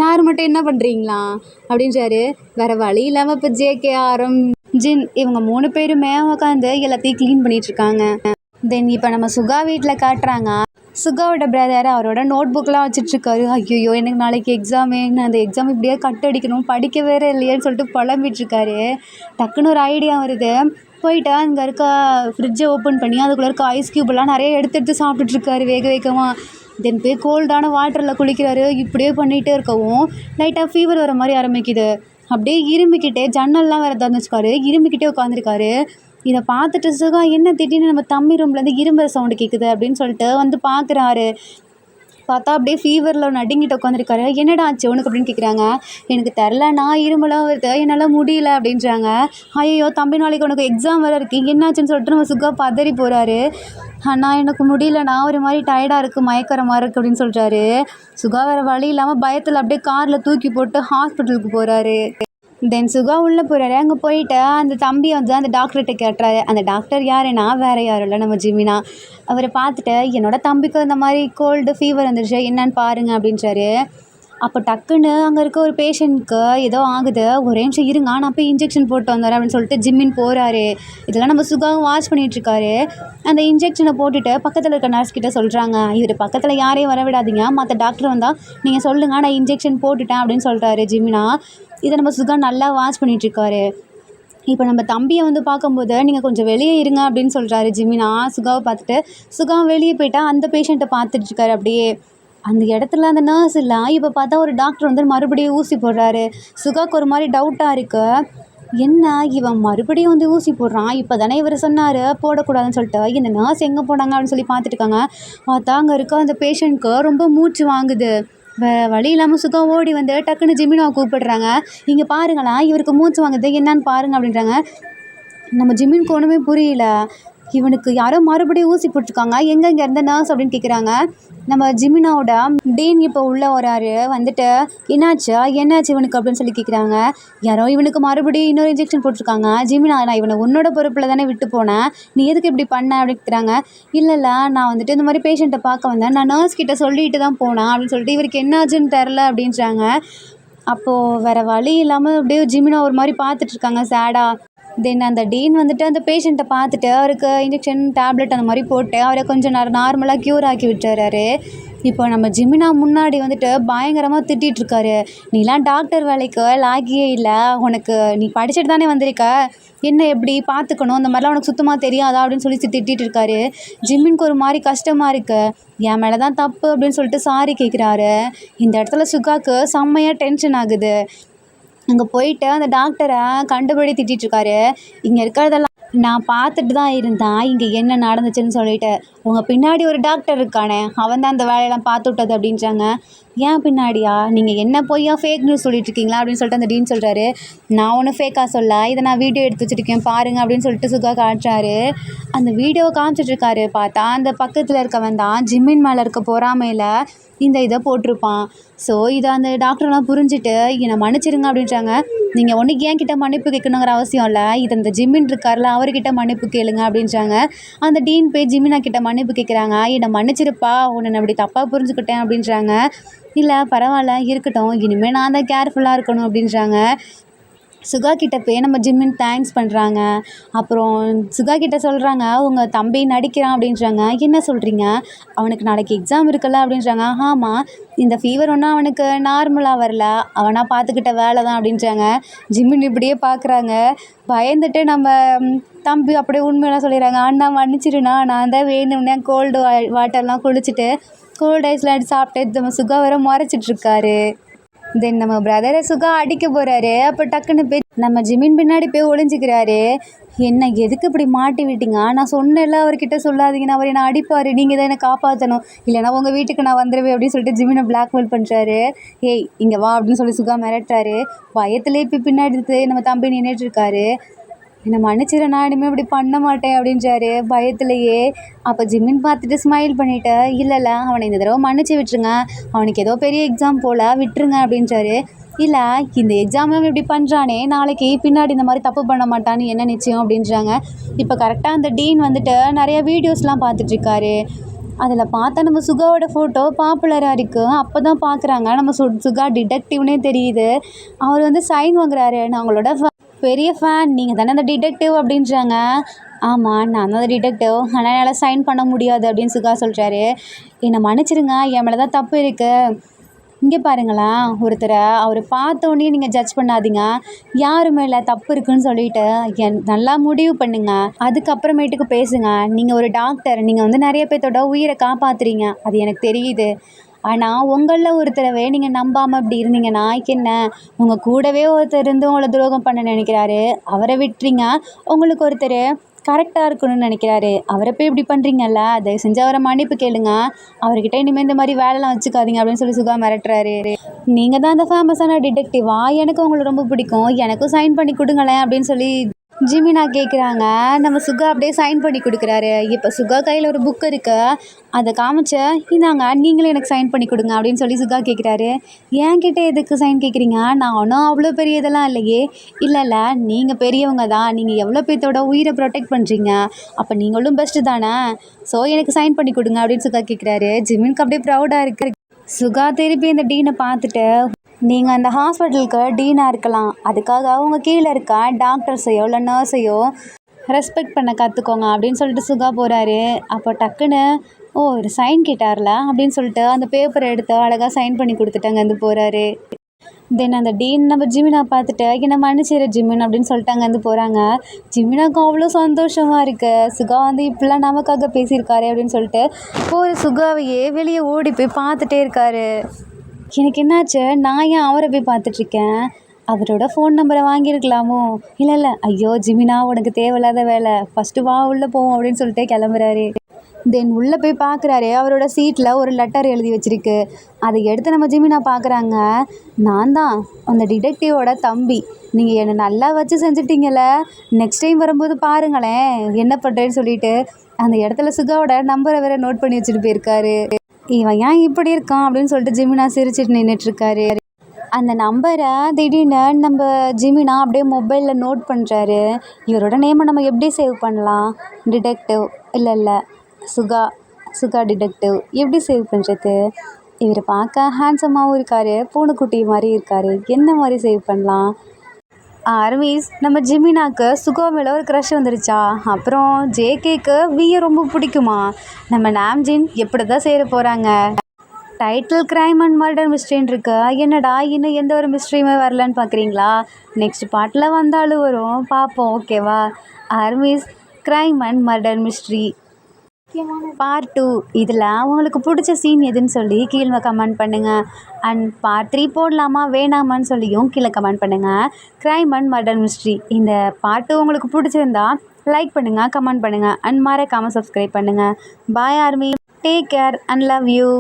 சார் மட்டும் என்ன பண்ணுறீங்களா அப்படின்றாரு. வேறு வழி இல்லாமல் இப்போ ஜேகே ஆரம் ஜின் இவங்க 3 பேருமே உட்காந்து எல்லாத்தையும் க்ளீன் பண்ணிகிட்ருக்காங்க. தென் இப்போ நம்ம சுகா வீட்டில் காட்டுறாங்க. சுகாவோட பிரதர் அவரோட நோட் புக்கெலாம் வச்சிட்ருக்காரு. ஐயோ எனக்கு நாளைக்கு எக்ஸாமே, நான் அந்த எக்ஸாம் இப்படியே கட் அடிக்கணும், படிக்க வேறு இல்லையேன்னு சொல்லிட்டு புலம்பிகிட்ருக்காரு. டக்குன்னு ஒரு ஐடியா வருது. போயிட்டு அங்கே இருக்க ஃப்ரிட்ஜை ஓப்பன் பண்ணி அதுக்குள்ளே இருக்க ஐஸ் க்யூப்லாம் நிறைய எடுத்து சாப்பிட்டுட்ருக்காரு வேக வேகமாக. தென் போய் கோல்டான வாட்டரில் குளிக்கிறாரு. இப்படியே பண்ணிகிட்டே இருக்கவும் லைட்டாக ஃபீவர் வர மாதிரி ஆரம்பிக்குது. அப்படியே இருமிக்கிட்டே ஜன்னல்லாம் வேறு திறந்துச்சுக்காரு. இருமிக்கிட்டே உட்காந்துருக்காரு. இதை பார்த்துட்டு சுகா என்ன திடீர்னு நம்ம தம்பி ரூம்லேருந்து இரும்புற சவுண்டு கேட்குது அப்படின்னு சொல்லிட்டு வந்து பார்க்குறாரு. பார்த்தா அப்படியே ஃபீவரில் நடுங்கிட்டு உட்காந்துருக்காரு. என்னடா ஆச்சு உனக்கு அப்படின்னு கேட்குறாங்க. எனக்கு தெரில, நான் இருமலாம் வருது, என்னால் முடியல அப்படின்றாங்க. ஐயோ தம்பி நாளைக்கு உனக்கு எக்ஸாம் வேறு இருக்குது, என்னாச்சுன்னு சொல்லிட்டு நம்ம சுகா பதறி போகிறாரு. அண்ணா எனக்கு முடியலண்ணா, ஒரு மாதிரி டயர்டாக இருக்குது, மயக்கிற மாதிரி இருக்குது அப்படின்னு சொல்கிறாரு. சுகா வேறு வழி இல்லாமல் பயத்தில் அப்படியே காரில் தூக்கி போட்டு ஹாஸ்பிட்டலுக்கு போகிறாரு. தென் சுகா உள்ளே போகிறாரு. அங்கே போயிட்டு அந்த தம்பியை வந்து அந்த டாக்டர்கிட்ட கேட்டுறாரு. அந்த டாக்டர் யாருன்னா வேறு யாரும் இல்லை, நம்ம ஜிமினா. அவரை பார்த்துட்டு என்னோட தம்பிக்கு இந்த மாதிரி கோல்டு ஃபீவர் வந்துருச்சு, என்னன்னு பாருங்க அப்படின்றாரு. அப்போ டக்குன்னு அங்கே இருக்க ஒரு பேஷண்ட்க்கு ஏதோ ஆகுது, ஒரே நிமிஷம் இருங்க நான் போய் இன்ஜெக்ஷன் போட்டு வந்துடுறேன் அப்படின்னு சொல்லிட்டு ஜிம்மின் போகிறாரு. இதெல்லாம் நம்ம சுகாவும் வாட்ச் பண்ணிகிட்ருக்காரு. அந்த இன்ஜெக்ஷனை போட்டுட்டு பக்கத்தில் இருக்க நர்ஸ் கிட்ட சொல்கிறாங்க, இவர் பக்கத்தில் யாரையும் வர விடாதீங்க, மற்ற டாக்டர் வந்தால் நீங்கள் சொல்லுங்கள் நான் இன்ஜெக்ஷன் போட்டுட்டேன் அப்படின்னு சொல்கிறாரு ஜிமினா. இதை நம்ம சுகா நல்லா வாட்ச் பண்ணிகிட்ருக்காரு. இப்போ நம்ம தம்பியை வந்து பார்க்கும்போது நீங்கள் கொஞ்சம் வெளியே இருங்க அப்படின்னு சொல்கிறாரு ஜிமினா சுகாவை பார்த்துட்டு. சுகா வெளியே போயிட்டா அந்த பேஷண்ட்டை பார்த்துட்ருக்காரு. அப்படியே அந்த இடத்துல அந்த நர்ஸ் இல்லை, இப்போ பார்த்தா ஒரு டாக்டர் வந்து மறுபடியும் ஊசி போடுறாரு. சுகாவுக்கு ஒரு மாதிரி டவுட்டாக இருக்குது. என்ன இவன் மறுபடியும் வந்து ஊசி போடுறான், இப்போ தானே இவர் சொன்னார் போடக்கூடாதுன்னு சொல்லிட்டு, இந்த நர்ஸ் எங்கே போனாங்க அப்படின்னு சொல்லி பார்த்துட்டுருக்காங்க. பார்த்தா அங்கே இருக்க அந்த பேஷண்ட்க்கு ரொம்ப மூச்சு வாங்குது. வழி இல்லாமல் சுகா ஓடி வந்து டக்குன்னு ஜிமினாவை கூப்பிடுறாங்க. இங்கே பாருங்களேன் இவருக்கு மூச்சு வாங்குது, என்னன்னு பாருங்க அப்படின்றாங்க. நம்ம ஜிமினுக்கு ஒன்றுமே புரியல. இவனுக்கு யாரோ மறுபடியும் ஊசி போட்டிருக்காங்க, எங்கே இங்கே இருந்த நர்ஸ் அப்படின்னு கேட்குறாங்க. நம்ம ஜிமினாவோட டீன் இப்போ உள்ளே வராரு. வந்துட்டு என்னாச்சு இவனுக்கு அப்படின்னு சொல்லி கேட்குறாங்க. யாரோ இவனுக்கு மறுபடியும் இன்னொரு இன்ஜெக்ஷன் போட்டிருக்காங்க. ஜிமினா நான் இவனை உன்னோட பொறுப்பில் தானே விட்டு போனேன், நீ எதுக்கு இப்படி பண்ண அப்படின்னு கேட்குறாங்க. இல்லை நான் வந்துட்டு இந்த மாதிரி பேஷண்ட்டை பார்க்க வந்தேன், நான் நர்ஸ் கிட்ட சொல்லிட்டு தான் போனேன் அப்படின்னு சொல்லிட்டு இவருக்கு என்னாச்சுன்னு தெரில அப்படின்றாங்க. அப்போது வேறு வழி இல்லாமல் அப்படியே ஜிமினா ஒரு மாதிரி பார்த்துட்ருக்காங்க சேடாக. தென் அந்த டீன் வந்துட்டு அந்த பேஷண்ட்டை பார்த்துட்டு அவருக்கு இன்ஜெக்ஷன் டேப்லெட் அந்த மாதிரி போட்டு அவரை கொஞ்சம் நார்மலாக க்யூர் ஆக்கி விட்டுறாரு. இப்போ நம்ம ஜிமினா முன்னாடி வந்துட்டு பயங்கரமாக திட்டிகிட்ருக்காரு. நீலாம் டாக்டர் வேலைக்கு லாகியே இல்லை, உனக்கு நீ படிச்சுட்டு தானே வந்திருக்க, என்ன எப்படி பார்த்துக்கணும் இந்த மாதிரிலாம் உனக்கு சுத்தமாக தெரியாதா அப்படின்னு சொல்லி திட்டிகிட்டு இருக்காரு. ஜிம்மினுக்கு ஒரு மாதிரி கஷ்டமாக இருக்குது. என் மேலே தான் தப்பு அப்படின்னு சொல்லிட்டு சாரி கேட்குறாரு. இந்த இடத்துல சுகாவுக்கு செம்மையாக டென்ஷன் ஆகுது. அங்கே போயிட்டு அந்த டாக்டரை கண்டுபிடி திட்டிகிட்ருக்காரு. இங்கே இருக்கிறதெல்லாம் நான் பார்த்துட்டு தான் இருந்தேன், இங்கே என்ன நடந்துச்சுன்னு சொல்லிட்டு. உங்கள் பின்னாடி ஒரு டாக்டர் இருக்கானே, அவன் தான் அந்த வேலையெல்லாம் பார்த்து விட்டது அப்படின்றாங்க. ஏன் பின்னாடியா, நீங்கள் என்ன பொய்யா ஃபேக் நியூஸ் சொல்லிட்டுருக்கீங்களா அப்படின்னு சொல்லிட்டு அந்த டீன் சொல்கிறாரு. நான் ஒன்றும் ஃபேக்காக சொல்ல, இதை நான் வீடியோ எடுத்து வச்சுருக்கேன் பாருங்கள் அப்படின்னு சொல்லிட்டு சுகா காட்டுறாரு. அந்த வீடியோவை காமிச்சிட்ருக்காரு. பார்த்தா அந்த பக்கத்தில் இருக்கவன் தான் ஜிம்மின் மேலே இருக்க பொறாமையில் இதை போட்டிருப்பான். ஸோ இதை அந்த டாக்டர்லாம் புரிஞ்சுட்டு என்னை மன்னிச்சிருங்க அப்படின்றாங்க. நீங்கள் ஒன்று என்கிட்ட மன்னிப்பு கேட்கணுங்கிற அவசியம் இல்லை, இது அந்த ஜிம்மின் இருக்கார்ல அவர்கிட்ட மன்னிப்பு கேளுங்க அப்படின்றாங்க. அந்த டீன் போய் ஜிமினா கிட்ட மன்னிப்பு கேட்குறாங்க. என்னை மன்னிச்சிருப்பா, உன்னை நான் அப்படி தப்பாக புரிஞ்சுக்கிட்டேன் அப்படின்றாங்க. இல்லை பரவாயில்ல இருக்கட்டும், இனிமேல் நான் தான் கேர்ஃபுல்லாக இருக்கணும் அப்படின்றாங்க. சுகா கிட்ட போய் நம்ம ஜிம்மின் தேங்க்ஸ் பண்ணுறாங்க. அப்புறம் சுகா கிட்ட சொல்கிறாங்க, உங்கள் தம்பி நடிக்கிறான் அப்படின்றாங்க. என்ன சொல்கிறீங்க, அவனுக்கு நாளைக்கு எக்ஸாம் இருக்குல்ல அப்படின்றாங்க. ஆமாம், இந்த ஃபீவர் ஒன்றும் அவனுக்கு நார்மலாக வரல, அவனாக பார்த்துக்கிட்ட வேலை தான் அப்படின்றாங்க. ஜிம்மின் இப்படியே பார்க்குறாங்க. பயந்துட்டு நம்ம தம்பி அப்படியே உண்மையெல்லாம் சொல்லிடுறாங்க. அண்ணா மன்னிச்சிருண்ணா, நான் தான் வேணும்னே கோல்டு வாட்டர்லாம் குளிச்சுட்டு கோல்டு ஐஸ்லாம் சாப்பிட்டு நம்ம சுகா வர முறைச்சிட்ருக்காரு. தென் நம்ம பிரதரை சுகா அடிக்க போகிறாரு. அப்போ டக்குன்னு போய் நம்ம ஜிமின் பின்னாடி போய் ஒளிஞ்சிக்கிறாரு. என்ன எதுக்கு இப்படி மாட்டி விட்டீங்க, நான் சொன்னேன்ல அவர்கிட்ட சொல்லாதீங்கன்னு, அவர் என்னை அடிப்பார், நீங்கள் தான் என்னை காப்பாற்றணும், இல்லைனா உங்கள் வீட்டுக்கு நான் வந்துடுவேன் அப்படின்னு சொல்லிட்டு ஜிமினை பிளாக்மெயில் பண்ணுறாரு. ஏய் இங்கே வா அப்படின்னு சொல்லி சுகா மிரட்டுறாரு. பயத்துலேயே இப்போ பின்னாடி நம்ம தம்பி நின்றுட்டுருக்காரு. என்னை மன்னிச்சிட, நான் இனிமேல் இப்படி பண்ண மாட்டேன் அப்படின்றாரு பயத்துலையே. அப்போ ஜிம்மின் பார்த்துட்டு ஸ்மைல் பண்ணிவிட்டு, இல்லை அவனை இந்த தடவை மன்னிச்சு விட்டுருங்க, அவனுக்கு ஏதோ பெரிய எக்ஸாம் போல் விட்டுருங்க அப்படின்றாரு. இல்லை இந்த எக்ஸாமும் இப்படி பண்ணுறானே, நாளைக்கு பின்னாடி இந்த மாதிரி தப்பு பண்ண மாட்டான்னு என்ன நிச்சயம் அப்படின்றாங்க. இப்போ கரெக்டாக அந்த டீன் வந்துட்டு நிறைய வீடியோஸ்லாம் பார்த்துட்ருக்காரு. அதில் பார்த்தா நம்ம சுகாவோட ஃபோட்டோ பாப்புலராக இருக்குது. அப்போ தான் பார்க்குறாங்க நம்ம சுகா டிடெக்டிவ்னே தெரியுது. அவர் வந்து சைன் வாங்குறாரு. நான் அவங்களோட பெரிய ஃபேன், நீங்கள் தானே அந்த டிடெக்டிவ் அப்படின்றாங்க. ஆமாம் நான் தான் டிடெக்டிவ், ஆனால் என்னால் சைன் பண்ண முடியாது அப்படின்னு சுகா சொல்கிறாரு. என்னை மன்னிச்சிருங்க, என் மேலே தான் தப்பு இருக்குது, இங்கே பாருங்களேன், ஒருத்தரை அவர் பார்த்தோன்னே நீங்கள் ஜட்ஜ் பண்ணாதீங்க. யார் மேலே தப்பு இருக்குன்னு சொல்லிட்டு நல்லா முடிவு பண்ணுங்க. அதுக்கப்புறமேட்டுக்கு பேசுங்க. நீங்கள் ஒரு டாக்டர், நீங்கள் வந்து நிறைய பேர்த்தோட உயிரை காப்பாற்றுறீங்க, அது எனக்கு தெரியுது. ஆனால் உங்களில் ஒருத்தரவே நீங்கள் நம்பாமல் இப்படி இருந்தீங்கன்னா என்ன? உங்கள் கூடவே ஒருத்தர் இருந்து உங்களை துரோகம் பண்ண நினைக்கிறாரு, அவரை விட்டுறீங்க. உங்களுக்கு ஒருத்தர் கரெக்டாக இருக்கணும்னு நினைக்கிறாரு, அவரை போய் இப்படி பண்ணுறீங்கல்ல, தயவு செஞ்சு அவரை மன்னிப்பு கேளுங்க. அவர்கிட்ட இனிமேல் இந்த மாதிரி வேலைலாம் வச்சுக்காதீங்க அப்படின்னு சொல்லி சுகா மிரட்டுறாரு. நீங்கள் தான் அந்த ஃபேமஸான டிடெக்டிவா, எனக்கு உங்களை ரொம்ப பிடிக்கும், எனக்கும் சைன் பண்ணி கொடுங்களேன் அப்படின்னு சொல்லி ஜிமினா கேட்குறாங்க. நம்ம சுகா அப்படியே சைன் பண்ணி கொடுக்குறாரு. இப்போ சுகா கையில் ஒரு புக் இருக்கு, அதை காமிச்ச, இந்தாங்க நீங்களே எனக்கு சைன் பண்ணி கொடுங்க அப்படின்னு சொல்லி சுகா கேட்குறாரு. என்கிட்ட எதுக்கு சைன் கேட்குறீங்க? நான் ஒன்றும் அவ்வளோ பெரிய இதெல்லாம் இல்லையே. இல்லை நீங்கள் பெரியவங்க தான், நீங்கள் எவ்வளோ பேர்த்தோட உயிரை ப்ரொடெக்ட் பண்ணுறீங்க, அப்போ நீங்களும் பெஸ்ட்டு தானே, ஸோ எனக்கு சைன் பண்ணி கொடுங்க அப்படின்னு சுகா கேட்குறாரு. ஜிமினுக்கு அப்படியே ப்ரௌடாக இருக்கு. சுகா திருப்பி அந்த டீனை பார்த்துட்டு, நீங்கள் அந்த ஹாஸ்பிட்டலுக்கு டீனாக இருக்கலாம், அதுக்காக அவங்க கீழே இருக்க டாக்டர்ஸையோ இல்லை நர்ஸையோ ரெஸ்பெக்ட் பண்ண கற்றுக்கோங்க அப்படின்னு சொல்லிட்டு சுகா போகிறாரு. அப்போ டக்குன்னு ஒரு சைன் கேட்டார்ல அப்படின்னு சொல்லிட்டு அந்த பேப்பரை எடுத்து அழகாக சைன் பண்ணி கொடுத்துட்டு அங்கேருந்து போகிறாரு. தென் அந்த டீன் நம்ம ஜிமினா பார்த்துட்டு என்னை மன்னிச்சிரு ஜிமின் அப்படின்னு சொல்லிட்டு அங்கேருந்து போகிறாங்க. ஜிமினாவுக்கு அவ்வளோ சந்தோஷமாக இருக்குது, சுகா வந்து இப்படிலாம் நமக்காக பேசியிருக்காரு அப்படின்னு சொல்லிட்டு ஒரு சுகாவையே வெளியே ஓடி போய் பார்த்துட்டே இருக்காரு. எனக்கு என்னாச்சு, நான் ஏன் அவரை போய் பார்த்துட்ருக்கேன், அவரோட ஃபோன் நம்பரை வாங்கியிருக்கலாமோ? இல்லை ஐயோ ஜிமினா உனக்கு தேவையில்லாத வேலை, ஃபஸ்ட்டு வா உள்ளே போவோம் அப்படின்னு சொல்லிட்டு கிளம்புறாரு. தென் உள்ளே போய் பார்க்குறாரு, அவரோட சீட்டில் ஒரு லெட்டர் எழுதி வச்சுருக்கு. அதை எடுத்து நம்ம ஜிமினா பார்க்குறாங்க. நான் தான் அந்த டிடெக்டிவோட தம்பி, நீங்கள் என்னை நல்லா வச்சு செஞ்சுட்டீங்கல்ல, நெக்ஸ்ட் டைம் வரும்போது பாருங்களேன் என்ன பண்ணுறேன்னு சொல்லிட்டு அந்த இடத்துல சுகாவோட நம்பரை வேற நோட் பண்ணி வச்சுட்டு போயிருக்காரு. இவன் ஏன் இப்படி இருக்கான் அப்படின்னு சொல்லிட்டு ஜிமினா சிரிச்சிட்டு நின்றுட்டுருக்காரு. அந்த நம்பரை திடீர்னு நம்ம ஜிமினா அப்படியே மொபைலில் நோட் பண்ணுறாரு. இவரோட நேமை நம்ம எப்படி சேவ் பண்ணலாம்? டிடெக்டிவ் இல்லை சுகா டிடெக்டிவ் எப்படி சேவ் பண்ணுறது? இவர் பார்க்க ஹேண்ட்ஸமாகவும் இருக்கார், பூனைக்குட்டி மாதிரி இருக்கார், என்ன மாதிரி சேவ் பண்ணலாம்? ஆர்விஸ் நம்ம ஜிமினாக்கு சுகா மேலே ஒரு க்ரஷ் வந்துருச்சா? அப்புறம் ஜேகேக்கு வியை ரொம்ப பிடிக்குமா? நம்ம நாம்ஜின் எப்படி தான் சேர போகிறாங்க? டைட்டில் கிரைம் அண்ட் மர்டர் மிஸ்ட்ரின்னு இருக்கு, என்னடா இன்னும் எந்த ஒரு மிஸ்ட்ரியுமே வரலன்னு பார்க்குறீங்களா? நெக்ஸ்ட் பார்ட்டில் வந்தாலும் வரும், பார்ப்போம். ஓகேவா? ஆர்விஸ் crime and murder mystery part 2 இதில் உங்களுக்கு பிடிச்ச சீன் எதுன்னு சொல்லி கீழே கமெண்ட் பண்ணுங்கள். அண்ட் பார்ட் 3 போடலாமா வேணாமான்னு சொல்லியும் கீழே கமெண்ட் பண்ணுங்கள். கிரைம் அண்ட் மர்டர் மிஸ்ட்ரி இந்த பார்ட் 2 உங்களுக்கு பிடிச்சிருந்தா லைக் பண்ணுங்கள், கமெண்ட் பண்ணுங்கள் அண்ட் மறக்காமல் சப்ஸ்கிரைப் பண்ணுங்கள். Bye army, take care and love you.